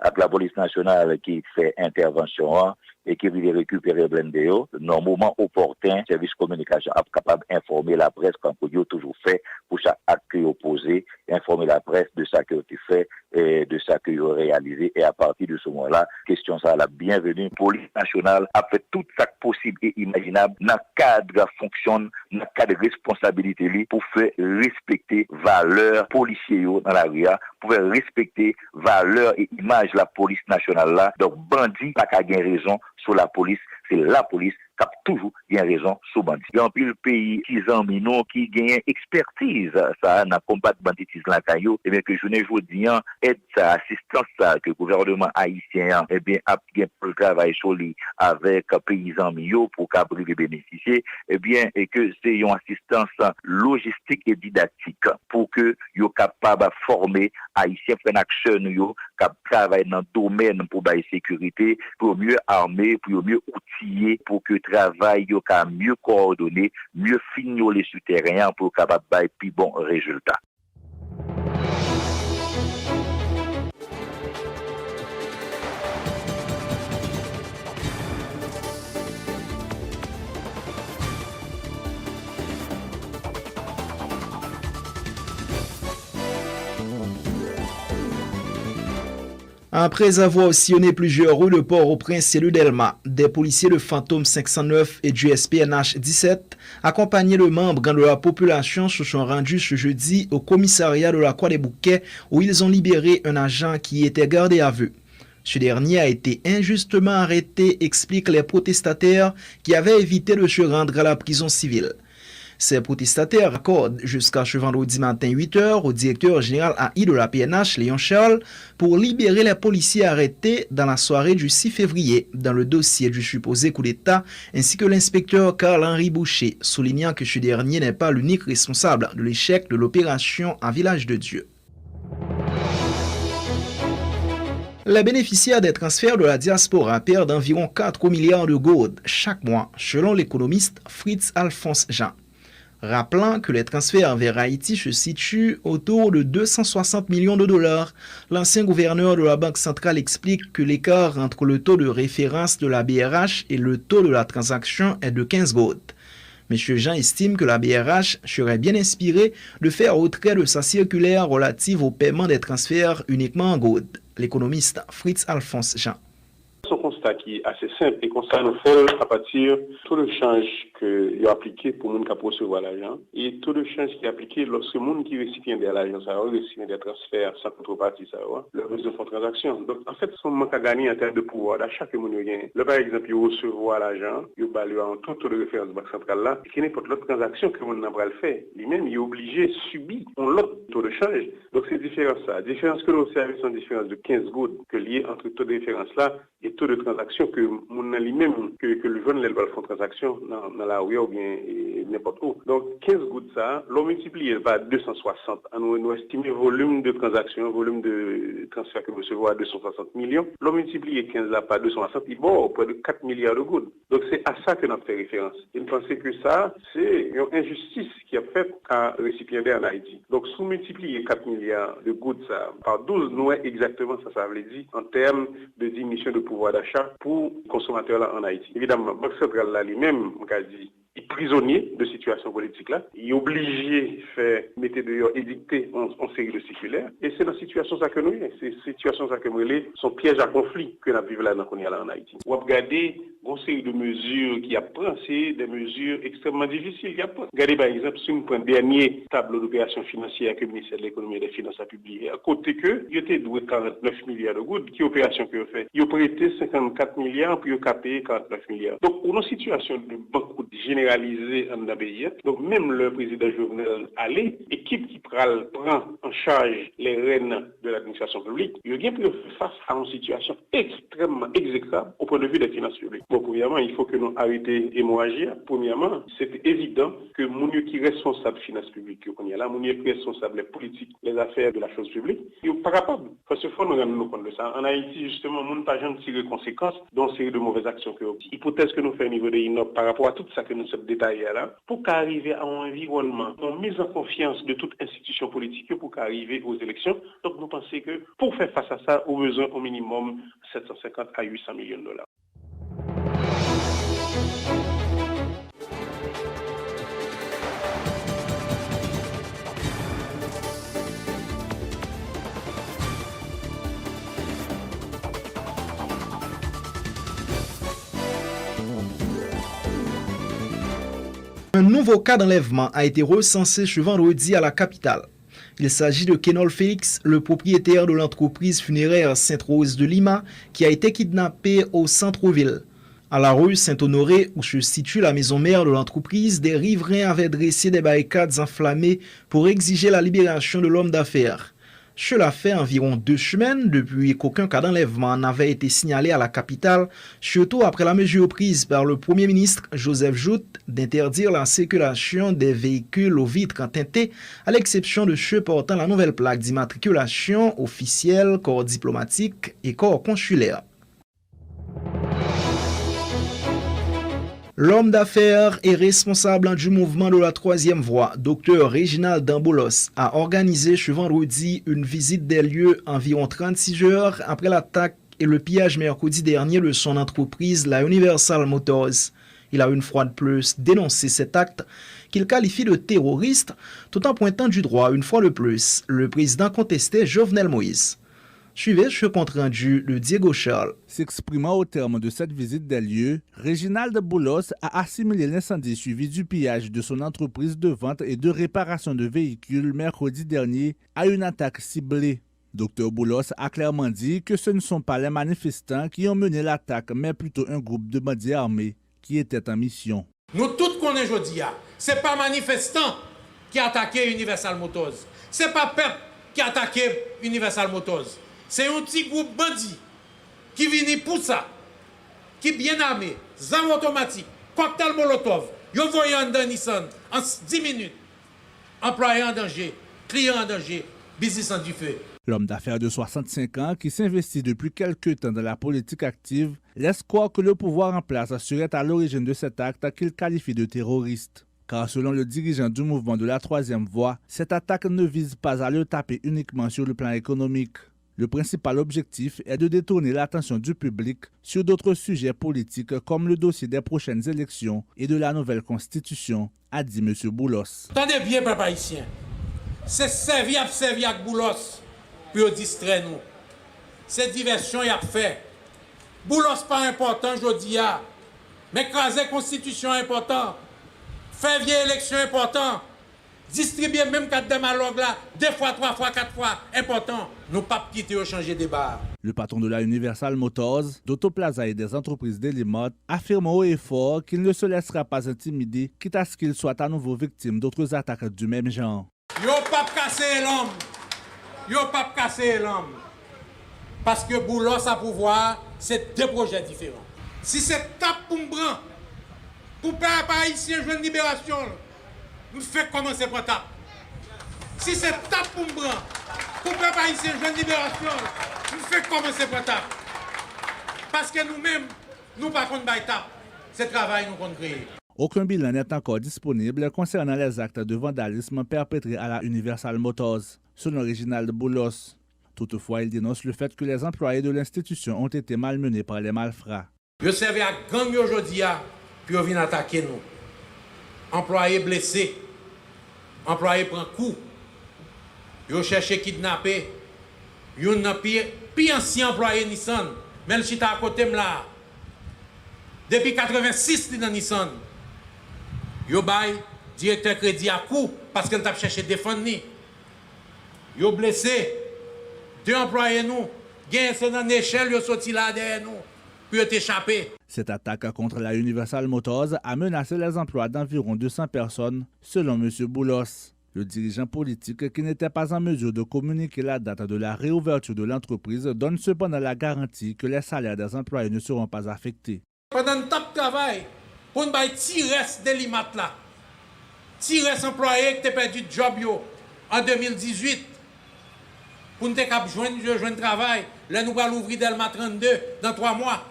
S19: avec la police nationale qui fait intervention et qui veut récupérer blindé dans moment opportun service communication capable d'informer la presse comme vous toujours fait pour chaque acte que vous posez informer la presse de ça que vous fait et de ça que vous réalisé et à partir de ce moment-là question ça la bienvenue police nationale a fait tout ça possible et imaginable dans cadre fonction dans cadre responsabilité pour faire respecter valeurs policiers dans la rue pour faire respecter valeurs et image la police nationale là donc bandit pas qu'à gain raison sur la police, c'est la police qui a toujours bien raison sur bandit. Il y a un peu le pays qui qui gagne expertise ça dans combattre banditisme là caillou et bien que je ne vous dis aide ça assistance ça que le gouvernement haïtien et bien a bien pour le travail sur lui avec paysans mio pour capable de bénéficier et bien et que c'est une assistance logistique et didactique pour que yo capable de former haïtiens faire action yo cap travailler dans le domaine pour la sécurité pour mieux armer pour mieux outiller pour que travail yo ka mieux coordonné mieux finir les souterrains pour capable bailler plus bon résultat.
S3: Après avoir sillonné plusieurs rues de Port-au-Prince et de Delma, des policiers de Fantôme 509 et du SPNH 17, accompagnés de membres de la population, se sont rendus ce jeudi au commissariat de la Croix-des-Bouquets où ils ont libéré un agent qui était gardé à vue. Ce dernier a été injustement arrêté, expliquent les protestataires qui avaient évité de se rendre à la prison civile. Ces protestataires accordent jusqu'à ce vendredi matin 8h au directeur général AI de la PNH, Léon Charles, pour libérer les policiers arrêtés dans la soirée du 6 février dans le dossier du supposé coup d'État, ainsi que l'inspecteur Carl-Henri Boucher, soulignant que ce dernier n'est pas l'unique responsable de l'échec de l'opération à Village de Dieu. Les bénéficiaires des transferts de la diaspora perdent environ 4 milliards de gourdes chaque mois, selon l'économiste Fritz Alphonse Jean. Rappelant que les transferts vers Haïti se situent autour de 260 millions de dollars, l'ancien gouverneur de la Banque centrale explique que l'écart entre le taux de référence de la BRH et le taux de la transaction est de 15 gouttes. M. Jean estime que la BRH serait bien inspirée de faire retrait de sa circulaire relative au paiement des transferts uniquement en gouttes. L'économiste Fritz Alphonse Jean.
S20: Son constat qui est assez simple et constat nous fait à partir de tout le change qu'il a appliqué pour les gens qui recevoir l'argent et tout le change qui est appliqué lorsque les gens qui récipiendaient l'argent, ça récipient des transferts sans contrepartie, ça le réseau de transaction. Donc en fait, son manque à gagner en termes de pouvoir d'achat que les gens gagnent. Là, par exemple, ils recevoir l'argent, ils baluent en tout taux de référence de la Banque centrale là, et n'importe l'autre transaction que les gens n'ont pas le fait. Lui-même, il est obligé, subit, on l'autre taux de change. Donc c'est différent ça. Différence que l'on observe, c'est une différence de 15 gouttes que lié entre taux de référence là et taux de transaction que mon lui-même que le jeune les font transaction dans la rue ou bien n'importe où. Donc 15 gouttes ça, l'on multiplie par 260. Nous estimons le volume de transaction, volume de transfert que vous recevez à 260 millions. L'on multiplie 15 là par 260, il va près de 4 milliards de gouttes. Donc c'est à ça que nous fait référence. Et nous pensons que ça, c'est une injustice qui a fait à récipiendaire en Haïti. Donc si vous multipliez 4 milliards de gouttes ça par 12, nous exactement ça veut dire en termes de diminution de pouvoir d'achat pour les consommateurs là en Haïti. Évidemment, la Banque centrale là lui-même, dit, est prisonnier de situation politique là. Il est obligé de faire, mettre dehors, édicter en série de circulaires. Et c'est dans la situation ça que nous sommes. Ces situations ça que nous sommes, sont pièges à conflit que nous vivons là en Haïti. On va regarder une série de mesures qui a pris, c'est des mesures extrêmement difficiles. Regardez par exemple, si on prend le dernier tableau d'opération financière que le ministère de l'économie et des finances a publié, à côté que, il était doué 49 milliards de gouttes, qui opération que vous faites? Il a prêté 54 milliards, puis il a payé 49 milliards. Donc, on a une situation de banqueroute généralisée en pays. Donc, même le président Jovenel allait, équipe qui prend en charge les rênes de l'administration publique, il a bien pu faire face à une situation extrêmement exécrable au point de vue des finances publiques. Bon, premièrement, il faut que nous arrêtions d'hémorragie. Premièrement, c'est évident que mon qui est responsable des finances publiques, qu'on y a là, mon qui est responsable des politiques, les affaires de la chose publique, il n'est pas capable. Parce que faut nous rendre compte de ça. En Haïti, justement, mon pas jamais tiré conséquences dans une série de mauvaises actions que hypothèse que nous faisons au niveau des INOP par rapport à tout ça que nous sommes détaillés là, pour qu'arriver à un environnement, en mise en confiance de toute institution politique pour qu'arriver aux élections. Donc nous pensons que pour faire face à ça, au besoin au minimum 750 à 800 millions de dollars.
S3: Un nouveau cas d'enlèvement a été recensé ce vendredi à la capitale. Il s'agit de Kenol Félix, le propriétaire de l'entreprise funéraire Sainte-Rose de Lima, qui a été kidnappé au centre-ville. À la rue Saint-Honoré, où se situe la maison mère de l'entreprise, des riverains avaient dressé des barricades enflammées pour exiger la libération de l'homme d'affaires. Cela fait environ 2 semaines depuis qu'aucun cas d'enlèvement n'avait été signalé à la capitale, surtout après la mesure prise par le Premier ministre Joseph Jout d'interdire la circulation des véhicules aux vitres teintées, à l'exception de ceux portant la nouvelle plaque d'immatriculation officielle, corps diplomatique et corps consulaire. L'homme d'affaires et responsable du mouvement de la troisième voie, Dr Réginald Damboulos, a organisé ce vendredi une visite des lieux environ 36 heures après l'attaque et le pillage mercredi dernier de son entreprise, la Universal Motors. Il a une fois de plus dénoncé cet acte qu'il qualifie de terroriste, tout en pointant du doigt une fois de plus le président contesté Jovenel Moïse. Suivez ce compte-rendu de Diego Charles.
S14: S'exprimant au terme de cette visite des lieux, Réginald Boulos a assimilé l'incendie suivi du pillage de son entreprise de vente et de réparation de véhicules mercredi dernier à une attaque ciblée. Dr Boulos a clairement dit que ce ne sont pas les manifestants qui ont mené l'attaque, mais plutôt un groupe de bandits armés qui étaient en mission.
S21: Nous tous connaissons aujourd'hui, ce n'est pas manifestant qui a attaqué Universal Motors. Ce n'est pas peuple qui a attaqué Universal Motors. C'est un petit groupe bandit qui vient pour ça, qui est bien armé, armes automatiques, cocktail molotov, ils voyez en Nissan en 10 minutes, employé en danger, client en danger, business en du feu.
S14: L'homme d'affaires de 65 ans, qui s'investit depuis quelques temps dans la politique active, laisse croire que le pouvoir en place serait à l'origine de cet acte qu'il qualifie de terroriste. Car selon le dirigeant du mouvement de la troisième voie, cette attaque ne vise pas à le taper uniquement sur le plan économique. Le principal objectif est de détourner l'attention du public sur d'autres sujets politiques comme le dossier des prochaines élections et de la nouvelle constitution, a dit M. Boulos.
S21: Attendez bien, peuple haïtien. C'est servi avec Boulos pour distraire nous. C'est diversion y a fait. Boulos pas important aujourd'hui, mais craser constitution important. Faire vieille élection important. Distribuer même 4 démalogues là, 2 fois, 3 fois, 4 fois, important. Nous pas quitter ou changer de bar.
S14: Le patron de la Universal Motors, d'Autoplaza et des entreprises d'Elimot affirme haut et fort qu'il ne se laissera pas intimider, quitte à ce qu'il soit à nouveau victime d'autres attaques du même genre.
S21: Yo pas casser l'homme. Yo pas casser l'homme. Parce que Boulos à pouvoir, c'est 2 projets différents. Si c'est tape pour m'bran, pour peuple haïtien jouer une libération, nous fait commencer par tape. Si c'est tape pour m'bran, pour peuple haïtien jouer une libération, nous fait commencer par tape. Parce que nous-mêmes, nous pas contre tape. C'est travail nous compte créer.
S14: Aucun bilan n'est encore disponible concernant les actes de vandalisme perpétrés à la Universal Motors, selon Réginald Boulos. Toutefois, il dénonce le fait que les employés de l'institution ont été malmenés par les malfrats.
S21: Je servais à gang aujourd'hui, puis ils viennent attaquer nous. Employés blessés, employés prennent coup, ils cherchent à kidnapper. Ils ont pire ancien employé Nissan, mais le chita à côté là. Depuis 86, il est dans Nissan. Ils ont directeur crédit à coup parce qu'il a cherché à défendre. Ils ont blessé. 2 employés nous, c'est dans l'échelle, ils sont sortis là derrière nous, puis ils ont échappé.
S14: Cette attaque contre la Universal Motors a menacé les emplois d'environ 200 personnes, selon M. Boulos. Le dirigeant politique, qui n'était pas en mesure de communiquer la date de la réouverture de l'entreprise, donne cependant la garantie que les salaires des employés ne seront pas affectés.
S21: Pendant le temps de travail, pour nous tirer des limites là, tirer des employés qui ont perdu le job en 2018, pour nous joindre travail, là nous allons ouvrir Delma 32 dans 3 mois.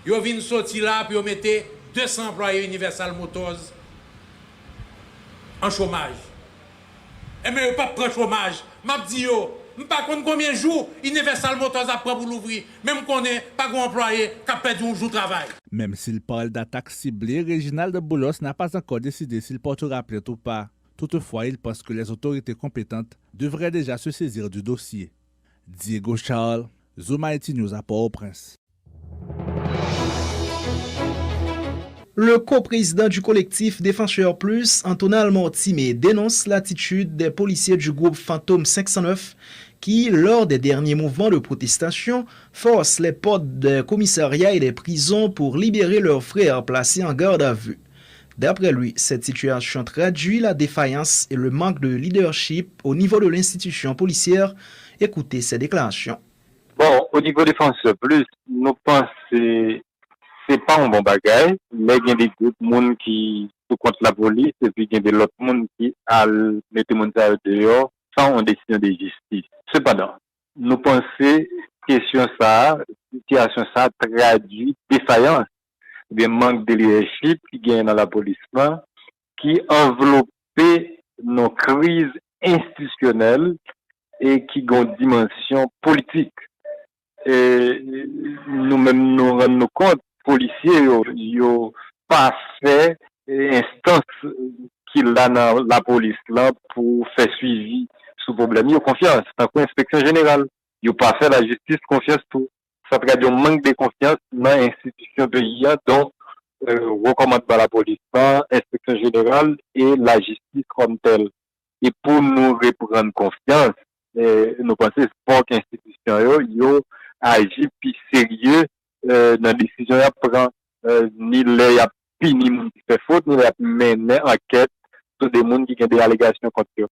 S21: Ils viennent sortir là puis ils mettent 200 employés Universal Motors en chômage. Et mais ils pas prendre chômage. M'a dit yo, pas combien de jours Universal Motors a pris pour l'ouvrir, même qu'on n'est pas un employé qui a perdu un jour de travail.
S14: Même s'il parle d'attaque ciblée, Réginald Boulos n'a pas encore décidé s'il portera plainte ou pas. Toutefois, il pense que les autorités compétentes devraient déjà se saisir du dossier. Diego Charles, Zoom IT News à Port-au-Prince.
S3: Le coprésident du collectif Défenseurs Plus, Antonal Mortimé, dénonce l'attitude des policiers du groupe Fantôme 509 qui, lors des derniers mouvements de protestation, forcent les portes des commissariats et des prisons pour libérer leurs frères placés en garde à vue. D'après lui, cette situation traduit la défaillance et le manque de leadership au niveau de l'institution policière. Écoutez ces déclarations.
S1: Bon, au niveau Défenseurs Plus, nous pensons que c'est pas un bon bagage, mais il y a des groupes monde qui sont contre la police et puis il y a des autres monde qui mettent le monde dehors sans une décision de justice. Cependant, nous pensons que situation ça traduit défaillance, des manques de leadership qui gagnent dans la police qui enveloppent nos crises institutionnelles et qui ont une dimension politique. Et nous-mêmes nous rendons compte, policiers, n'ont pas fait instance qu'il a dans la police là pour faire suivi sous problème. Ils ont confiance, c'est une inspection générale. Ils n'ont pas fait la justice confiance pour. Ça traduit un manque de confiance dans l'institution pays, donc recommande par la police, inspection générale et la justice comme telle. Et pour nous reprendre confiance, nous pensons que l'institution yo agit plus sérieux dans la décision à prendre, ni les a puni qui fait faute, ni les a mené enquête sur des gens qui ont des allégations contre eux.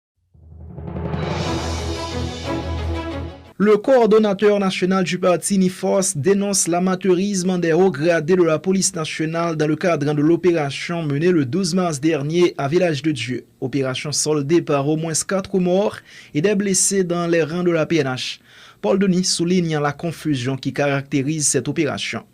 S3: Le coordonnateur national du parti NIFOS dénonce l'amateurisme des hauts gradés de la police nationale dans le cadre de l'opération menée le 12 mars dernier à Village de Dieu. Opération soldée par au moins 4 morts et des blessés dans les rangs de la PNH. Paul Denis souligne la confusion qui caractérise cette opération.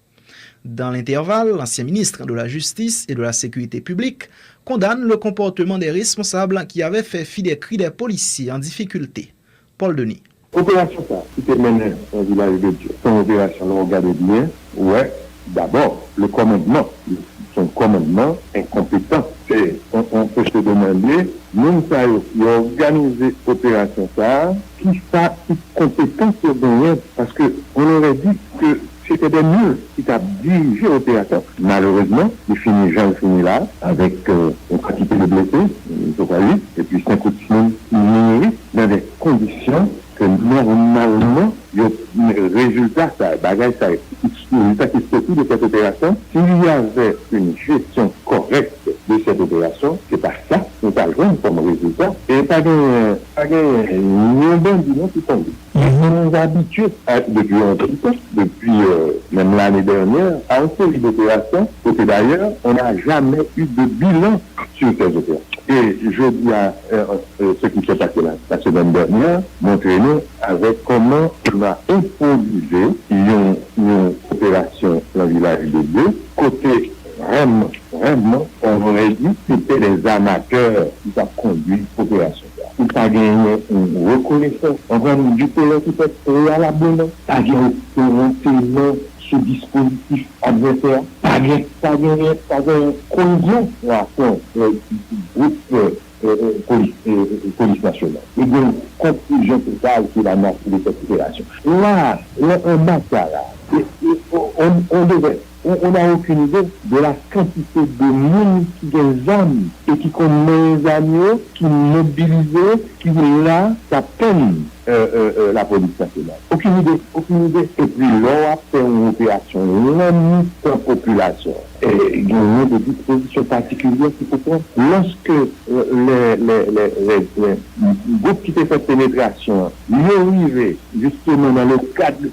S3: Dans l'intervalle, l'ancien ministre de la Justice et de la Sécurité publique condamne le comportement des responsables qui avaient fait fi des cris des policiers en difficulté. Paul Denis.
S7: Opération ça, qui était menée au village de Dieu. Son opération, on regarde bien, ouais, d'abord, le commandement, son commandement incompétent. Et on peut se demander, nous avons organisé l'opération ça, qui compétence de parce qu'on aurait dit que c'était des nuls qui ont dirigé l'opération. Malheureusement, il finit là, avec une quantité de blessés, et puis 5 ou 6 minutes, dans des conditions que normalement, le résultat, résultat qui sortit de cette opération, s'il y avait une gestion correcte de cette opération, c'est pas ça, nous avons comme résultat, et pas de qui tombe. Nous nous habitués depuis longtemps, depuis même l'année dernière, à une série d'opérations, et d'ailleurs, on n'a jamais eu de bilan sur ces opérations. Et je dis à ce qui s'est passé la semaine dernière, montrez-nous avec comment on a improvisé une opération dans le village de Dieu, côté vraiment, on aurait dit que c'était les amateurs qui ont conduit l'opération. Il n'y a pas gagné une reconnaissance. On va nous dire que qui fait préalablement, pas gagné un renseignement sur dispositif adversaire, pas gagné collision du groupe police nationale. Et donc, conclusion totale qui est la marque de cette opération. Là, un matin, on n'a aucune idée de la quantité de monde qui ont des armes et qui connaissent les amis, qui mobilisent, qui là, ça peine la police nationale. Aucune idée. Et puis là, après une opération, l'ennemi de la population. Et il y a des dispositions particulières qui faut prendre. Lorsque les groupes qui fait cette pénétration, ils arrivent justement dans le cadre de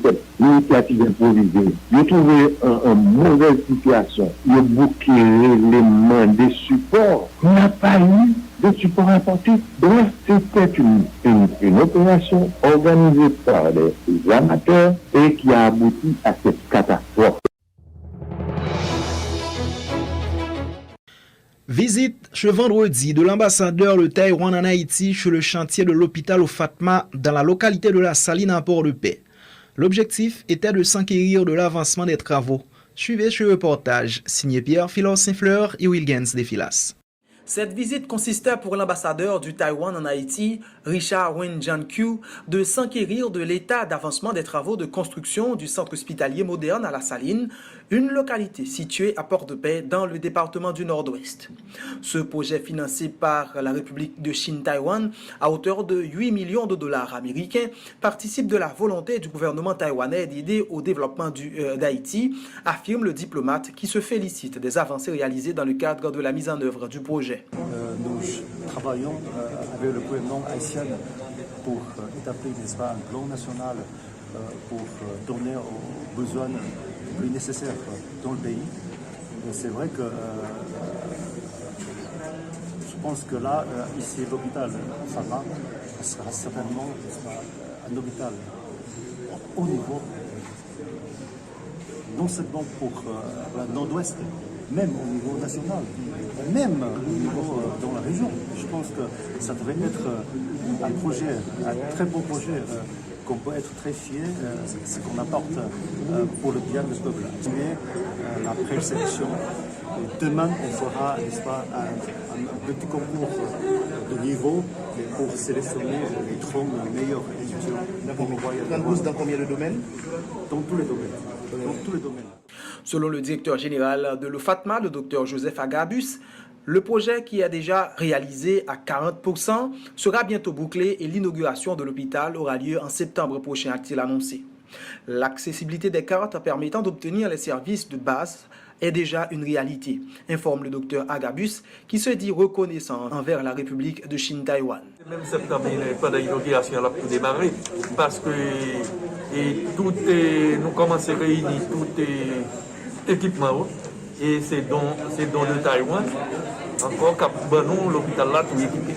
S7: cette initiative improvisée, ils ont trouvé une mauvaise situation. Ils ont bouclé les mains des supports. On n'a pas eu de support apporté. Bref, c'était une opération organisée par des amateurs et qui a abouti à cette catastrophe.
S3: Visite ce vendredi de l'ambassadeur de Taïwan en Haïti sur le chantier de l'hôpital au Fatma dans la localité de la Saline à Port-de-Paix. L'objectif était de s'enquérir de l'avancement des travaux. Suivez ce reportage signé Pierre Philor Saint-Fleur et Wilgens Desfilas.
S2: Cette visite consistait pour l'ambassadeur du Taïwan en Haïti, Richard Wen Jiankyu, de s'enquérir de l'état d'avancement des travaux de construction du centre hospitalier moderne à La Saline, une localité située à Port-de-Paix dans le département du Nord-Ouest. Ce projet financé par la République de Chine-Taïwan à hauteur de 8 millions de dollars américains participe de la volonté du gouvernement taïwanais d'aider au développement d'Haïti, affirme le diplomate qui se félicite des avancées réalisées dans le cadre de la mise en œuvre du projet.
S22: Nous travaillons avec le gouvernement haïtien pour établir un plan national pour donner aux besoins plus nécessaires dans le pays. C'est vrai que je pense que là, ici, l'hôpital Fatma sera certainement un hôpital au niveau, non seulement pour le Nord-Ouest, même au niveau national, même au niveau dans la région. Je pense que ça devrait être un projet, un très beau projet qu'on peut être très fier, ce qu'on apporte pour le bien du peuple. La présélection. Demain, on fera, n'est-ce pas, un petit concours de niveau pour sélectionner les 30 meilleurs étudiants.
S23: Dans combien de domaines?
S22: Dans tous les domaines.
S2: Selon le directeur général de l'OFATMA, le Dr Joseph Agabus, le projet qui est déjà réalisé à 40% sera bientôt bouclé et l'inauguration de l'hôpital aura lieu en septembre prochain, a-t-il annoncé. L'accessibilité des cartes permettant d'obtenir les services de base est déjà une réalité, informe le docteur Agabus, qui se dit reconnaissant envers la République de Chine-Taïwan.
S24: Même septembre, il n'est pas d'inauguration là pour démarrer, parce que nous commençons à réunir tout équipement, et c'est dans le Taïwan, encore qu'à l'hôpital là, tout équipé.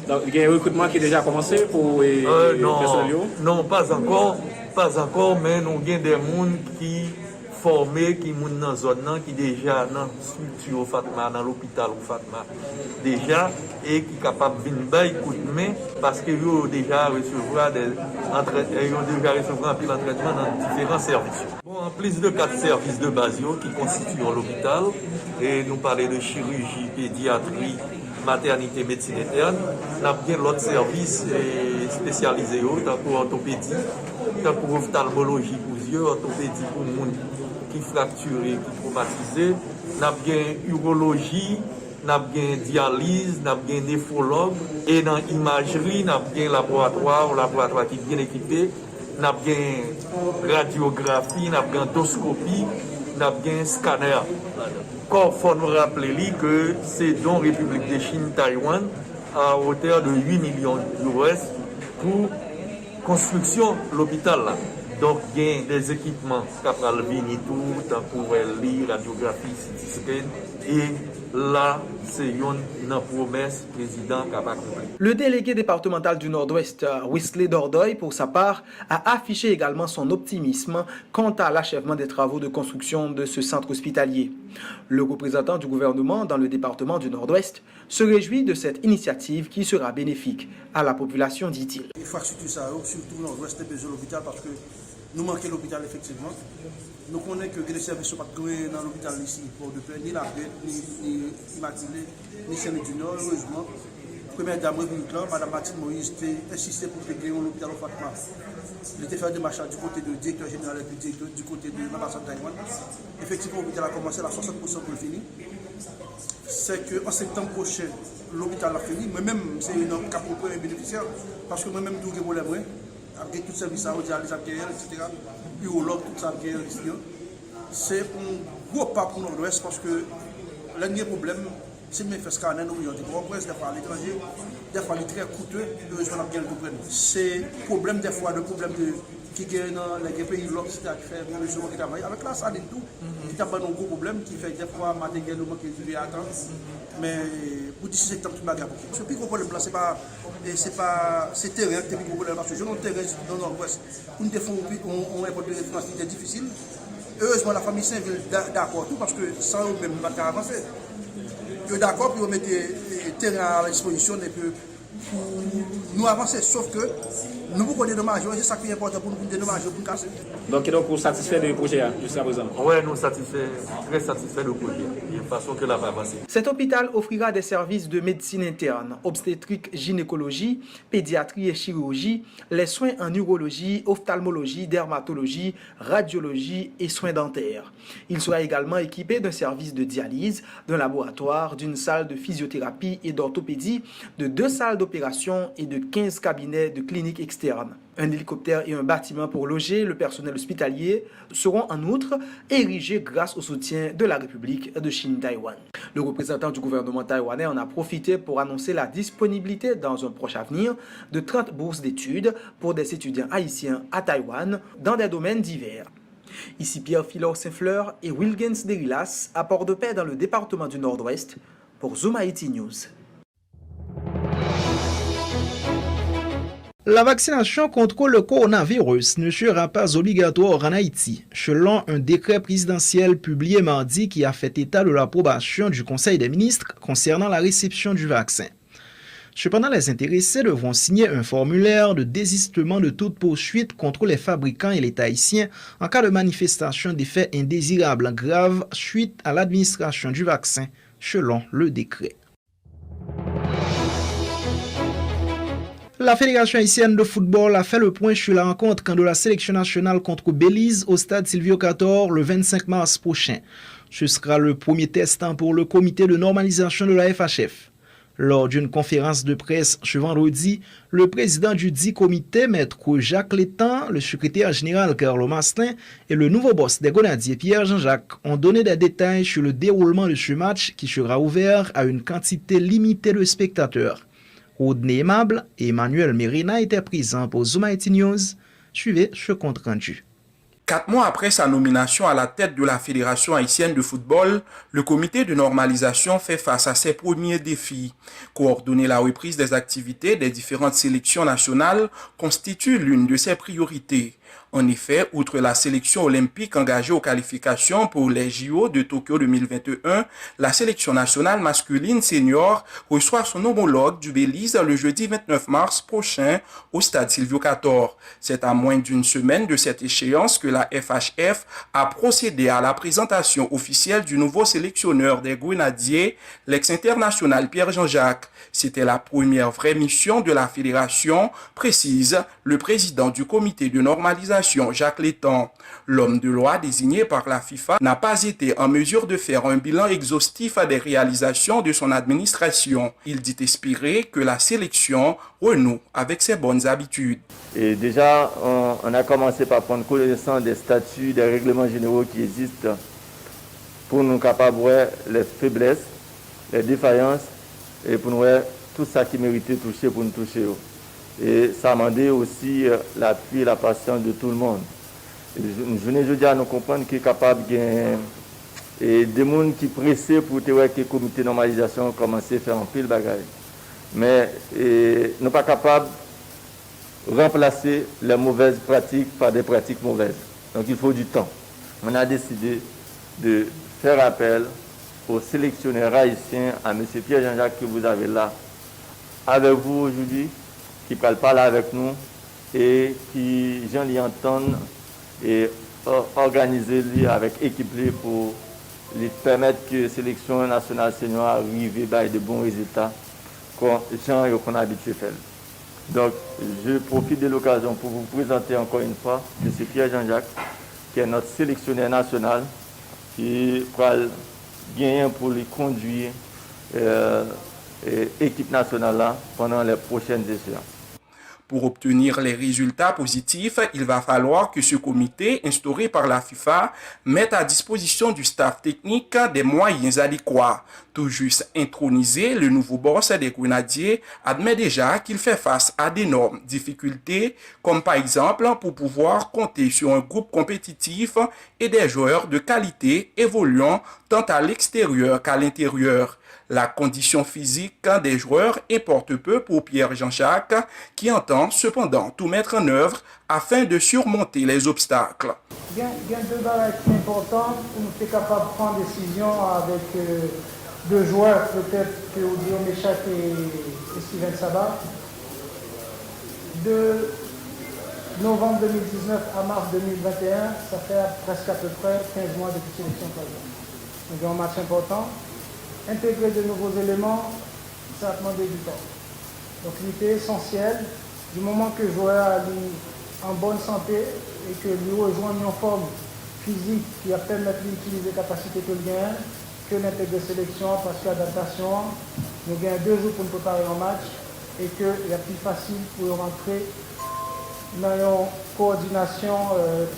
S23: Donc, il y a un recrutement qui est déjà commencé pour les personnels?
S24: Non, pas encore, mais nous avons des gens qui former qui moun dans zone nan qui déjà dans structure Fatma dans l'hôpital ou Fatma déjà et qui capable venir bailler coup de main parce que yo déjà recevoir des un pile d'entraînement dans différents services. Bon, en plus de 4 services de base qui constituent l'hôpital et nous parler de chirurgie, pédiatrie, maternité, médecine interne, nous avons bien l'autre service spécialisé tant pour orthopédie, tant pour ophtalmologie pour yeux, orthopédie pour les gens qui fracturés, qui traumatisés, nous avons bien urologie, nous avons bien dialyse, nous avons bien néphrologue et dans l'imagerie, nous avons bien laboratoire qui est bien équipé, nous avons bien radiographie, nous avons bien endoscopie, nous avons bien scanner. Encore faut nous rappeler que c'est donc République de Chine, Taïwan, à hauteur de 8 millions d'euros pour construction de l'hôpital. Donc, il y a des équipements capable venir tout, tant pour lire, radiographie, CT scan, et là, c'est une promesse président capable.
S2: Le délégué départemental du Nord-Ouest, Wesley Dordoy, pour sa part, a affiché également son optimisme quant à l'achèvement des travaux de construction de ce centre hospitalier. Le représentant du gouvernement dans le département du Nord-Ouest se réjouit de cette initiative qui sera bénéfique à la population, dit-il.
S5: Il faut surtout ça, surtout dans l'Ouest, besoin de l'hôpital parce que nous manquons l'hôpital effectivement. Nous connaissons que les services ne sont pas dans l'hôpital ici, pour de paix, ni la paix, ni Immaculée, ni Sénégal du Nord, heureusement. Première dame République là, Mme Mathilde Moïse, a insisté pour créer l'hôpital au Fatma. Il était fait des marches du côté du directeur général et du côté de l'ambassade de Taïwan. Effectivement, l'hôpital a commencé à 60% pour le finir. C'est qu'en septembre prochain, l'hôpital a fini. Moi-même, c'est un cas pour un bénéficiaire, parce que moi-même, tout le problème, avec tout service à les APL, etc., urologue, tout ça, c'est un gros pas pour Nord-Ouest parce que le dernier problème, c'est que mes fesses cannes, nous avons des gros presse, des fois à l'étranger, des fois très coûteux, heureusement, bien le comprendre. C'est problème des fois, le problème qui gagne dans les pays l'Occident qui fait le jour qui travaille. Avec la salle et tout, qui a pas un gros problème qui fait des fois, matin, nous manque de attendre. Mais pour d'ici septembre, tout le monde a beaucoup. Ce plus gros problème là, c'est terrain, c'est plus gros problème parce que je n'ai terrain dans le Nord-Ouest. Une des fois, on est pour des références qui est difficile. Heureusement, la famille Saint-Ville d'accord tout parce que sans eux même, on va pas avancer. Ils sont d'accord pour mettre le terrain à la disposition et puis pour nous avancer. Sauf que nous pouvons dédommager, c'est ça qui est important pour nous dédommager, pour nous casser.
S23: Donc, vous êtes satisfait du projet jusqu'à présent?
S24: Oui, nous sommes très satisfaits du projet, de façon que la va avancer.
S2: Cet hôpital offrira des services de médecine interne, obstétrique, gynécologie, pédiatrie et chirurgie, les soins en urologie, ophtalmologie, dermatologie, radiologie et soins dentaires. Il sera également équipé d'un service de dialyse, d'un laboratoire, d'une salle de physiothérapie et d'orthopédie, de 2 salles d'opération et de 15 cabinets de clinique externe. Un hélicoptère et un bâtiment pour loger le personnel hospitalier seront en outre érigés grâce au soutien de la République de Chine-Taïwan. Le représentant du gouvernement taïwanais en a profité pour annoncer la disponibilité dans un proche avenir de 30 bourses d'études pour des étudiants haïtiens à Taïwan dans des domaines divers. Ici Pierre Philor Saint-Fleur et Wilgens Derilas à Port-de-Paix dans le département du Nord-Ouest pour Zoom Haïti News.
S3: La vaccination contre le coronavirus ne sera pas obligatoire en Haïti, selon un décret présidentiel publié mardi qui a fait état de l'approbation du Conseil des ministres concernant la réception du vaccin. Cependant, les intéressés devront signer un formulaire de désistement de toute poursuite contre les fabricants et l'État haïtien en cas de manifestation d'effets indésirables graves suite à l'administration du vaccin, selon le décret. La Fédération haïtienne de football a fait le point sur la rencontre de la sélection nationale contre Belize au stade Silvio Cator le 25 mars prochain. Ce sera le premier test pour le comité de normalisation de la FHF. Lors d'une conférence de presse ce vendredi, le président du dit comité, Maître Jacques Létan, le secrétaire général Carlo Mastin et le nouveau boss des Grenadiers Pierre Jean-Jacques ont donné des détails sur le déroulement de ce match qui sera ouvert à une quantité limitée de spectateurs. Rodney Aimable et Emmanuel Mérina étaient présents pour Zoom Haïti News. Suivez ce compte rendu.
S8: 4 mois après sa nomination à la tête de la Fédération haïtienne de football, le comité de normalisation fait face à ses premiers défis. Coordonner la reprise des activités des différentes sélections nationales constitue l'une de ses priorités. En effet, outre la sélection olympique engagée aux qualifications pour les JO de Tokyo 2021, la sélection nationale masculine senior reçoit son homologue du Belize le jeudi 29 mars prochain au stade Silvio Cator. C'est à moins d'une semaine de cette échéance que la FHF a procédé à la présentation officielle du nouveau sélectionneur des Grenadiers, l'ex-international Pierre Jean-Jacques. C'était la première vraie mission de la fédération, précise le président du comité de normalisation Jacques Létan. L'homme de loi désigné par la FIFA n'a pas été en mesure de faire un bilan exhaustif des réalisations de son administration. Il dit espérer que la sélection renoue avec ses bonnes habitudes.
S9: Et déjà, on a commencé par prendre connaissance des statuts, des règlements généraux qui existent pour nous capables de voir les faiblesses, les défaillances et pour nous voir tout ça qui méritait de toucher pour nous toucher. Et ça m'a demandé aussi l'appui et la patience de tout le monde. Je ne dis à nous comprendre qu'il est capable de et des gens qui pressés pour que le comité de normalisation commence à faire un pile bagaille. Mais nous ne sommes pas capables de remplacer les mauvaises pratiques par des pratiques mauvaises. Donc il faut du temps. On a décidé de faire appel au sélectionneur haïtien, à M. Pierre Jean-Jacques que vous avez là, avec vous aujourd'hui, qui parle avec nous et qui, j'en lui entendre et organiser lui avec équipe pour lui permettre que la sélection nationale senior arrive avec de bons résultats qu'on a habitué à faire. Donc, je profite de l'occasion pour vous présenter encore une fois M. Pierre Jean-Jacques, qui est notre sélectionneur national, qui va gagner pour lui conduire l'équipe nationale là, pendant les prochaines échéances.
S8: Pour obtenir les résultats positifs, il va falloir que ce comité, instauré par la FIFA, mette à disposition du staff technique des moyens adéquats. Tout juste intronisé, le nouveau boss des Grenadiers admet déjà qu'il fait face à d'énormes difficultés, comme par exemple pour pouvoir compter sur un groupe compétitif et des joueurs de qualité évoluant tant à l'extérieur qu'à l'intérieur. La condition physique des joueurs importe peu pour Pierre Jean-Jacques, qui entend cependant tout mettre en œuvre afin de surmonter les obstacles.
S6: Il y a deux barrages qui sont importants pour nous être capables de prendre des décisions avec deux joueurs, peut-être que Odilon Méchac et Steven Sabat. De novembre 2019 à mars 2021, ça fait presque à peu près 15 mois depuis sélection. Donc il y a un match important. Intégrer de nouveaux éléments, ça a demandé du temps. Donc il était essentiel, du moment que le joueur est en bonne santé et que lui rejoigne en forme physique qui va permettre d'utiliser les capacités que le gagne, que l'intégrer sélection, parce que l'adaptation, nous gagnons 2 jours pour nous préparer un match et qu'il est plus facile pour rentrer dans une coordination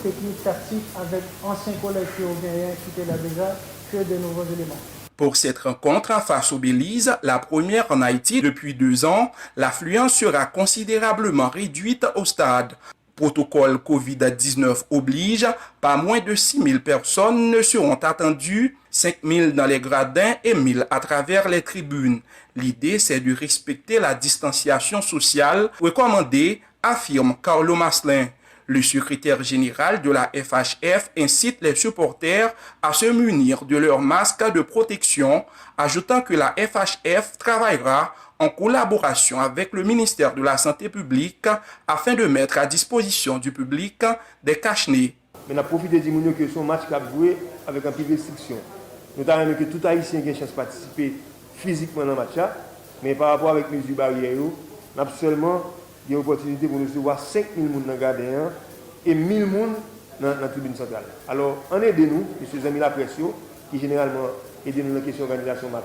S6: technique, tactique avec anciens collègues qui ont gagné, qui étaient là déjà, que de nouveaux éléments.
S8: Pour cette rencontre face au Belize, la première en Haïti depuis 2 ans, l'affluence sera considérablement réduite au stade. Protocole Covid-19 oblige, pas moins de 6 000 personnes ne seront attendues, 5 000 dans les gradins et 1 000 à travers les tribunes. L'idée, c'est de respecter la distanciation sociale recommandée, affirme Carlo Maslin. Le secrétaire général de la FHF incite les supporters à se munir de leurs masques de protection, ajoutant que la FHF travaillera en collaboration avec le ministère de la Santé publique afin de mettre à disposition du public des cache-nez.
S10: Mais on a profité de dire que son match a joué avec un peu de restriction. Notamment que tout Haïtien a une chance de participer physiquement dans le match, mais par rapport avec les mesures barrières, on a seulement il y a une opportunité pour nous recevoir 5 000 personnes dans le gardien et 1 000 personnes dans la tribune centrale. Alors, en aidez-nous, M. Zami Lapressio, qui généralement aide nous dans la question d'organisation de match.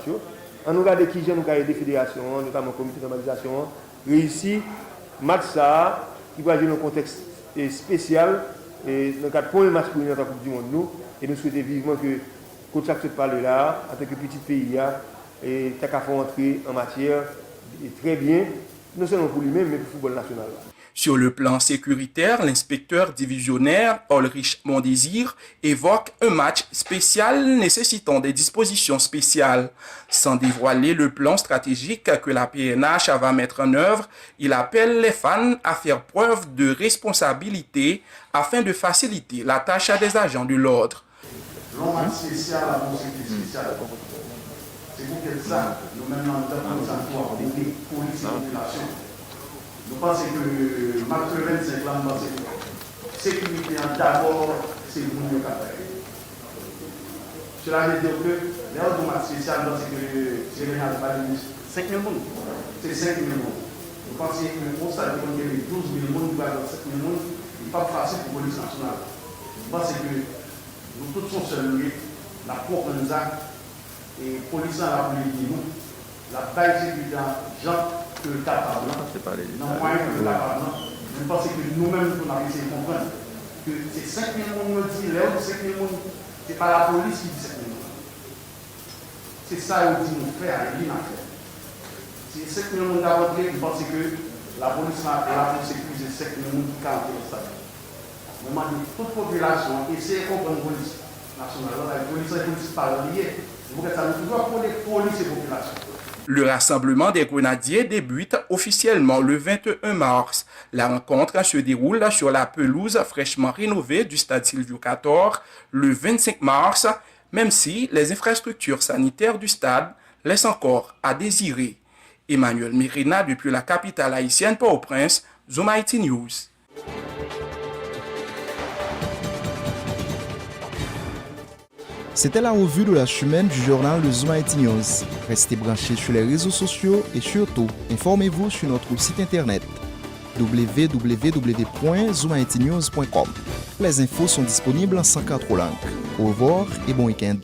S10: On nous regarde qui nous a aidé la fédération, notamment le comité d'organisation, réussi match ça, qui va jouer dans un contexte spécial, et dans le cadre du premier match pour la Coupe du Monde, nous, et nous souhaitons vivement que, quand chaque chose parle là, en tant que petit pays, et t'as qu'à faire entrer en matière, et très bien, non seulement pour lui-même, mais pour le football national.
S8: Sur le plan sécuritaire, l'inspecteur divisionnaire Ulrich Mondésir évoque un match spécial nécessitant des dispositions spéciales. Sans dévoiler le plan stratégique que la PNH va mettre en œuvre, il appelle les fans à faire preuve de responsabilité afin de faciliter la tâche des agents de l'ordre.
S11: L'homme spécial à la sécurité spéciale. C'est pour que ça, nous-mêmes, nous avons des polices et population. Nous pensons que Marc 25 là, nous pensons que sécurité d'abord, c'est vous qui avez. Cela veut dire que les autres spéciales, c'est que c'est 5 000 personnes. C'est 5 000 personnes. Nous pensons que le constat de 12 000 personnes, nous avons 7 000 personnes, il n'est pas facile pour la police nationale. Nous pensons que nous tous sommes seuls, la propre nous a, et la police a la police nous, la base sécurité, gens que le capable, non moins que le capable. Je pense que nous-mêmes, nous avons essayé de comprendre que ces 5 000 personnes nous disent, les autres 5 000 personnes, ce n'est pas la police qui dit 5 000 personnes. C'est ça qu'on dit nous faire, et rien à faire. Si 5 000 personnes d'abord, vous pensez que la police est là pour sécuriser 5 000 personnes qui campent au stade. On m'a dit toute population, essayez de comprendre la police nationale. La police pas liée. Il faut que ça nous doit pour les polices et populations.
S8: Le rassemblement des grenadiers débute officiellement le 21 mars. La rencontre se déroule sur la pelouse fraîchement rénovée du stade Silvio Cator le 25 mars, même si les infrastructures sanitaires du stade laissent encore à désirer. Emmanuel Mérina depuis la capitale haïtienne Port-au-Prince, Zoom Haïti News.
S3: C'était la revue de la semaine du journal de Zoom Haïti News. Restez branchés sur les réseaux sociaux et surtout, informez-vous sur notre site internet www.zoomhaitinews.com. Les infos sont disponibles en 104 langues. Au revoir et bon week-end.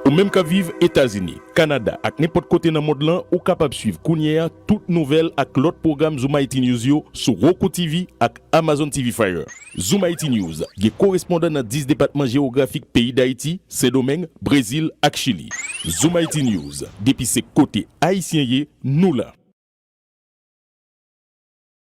S12: Ou même qu'à vivre États-Unis, Canada, ak n'importe côté dans le monde là, ou capable suivre Kounia toute nouvelle ak l'autre programme Zoom Haïti News yo sur Roku TV ak Amazon TV Fire. Zoom Haïti News, qui est correspondant dans 10 départements géographiques pays d'Haïti, Saint-Domingue, Brésil ak Chili. Zoom Haïti News, depuis ses côtés haïtiens, nous là.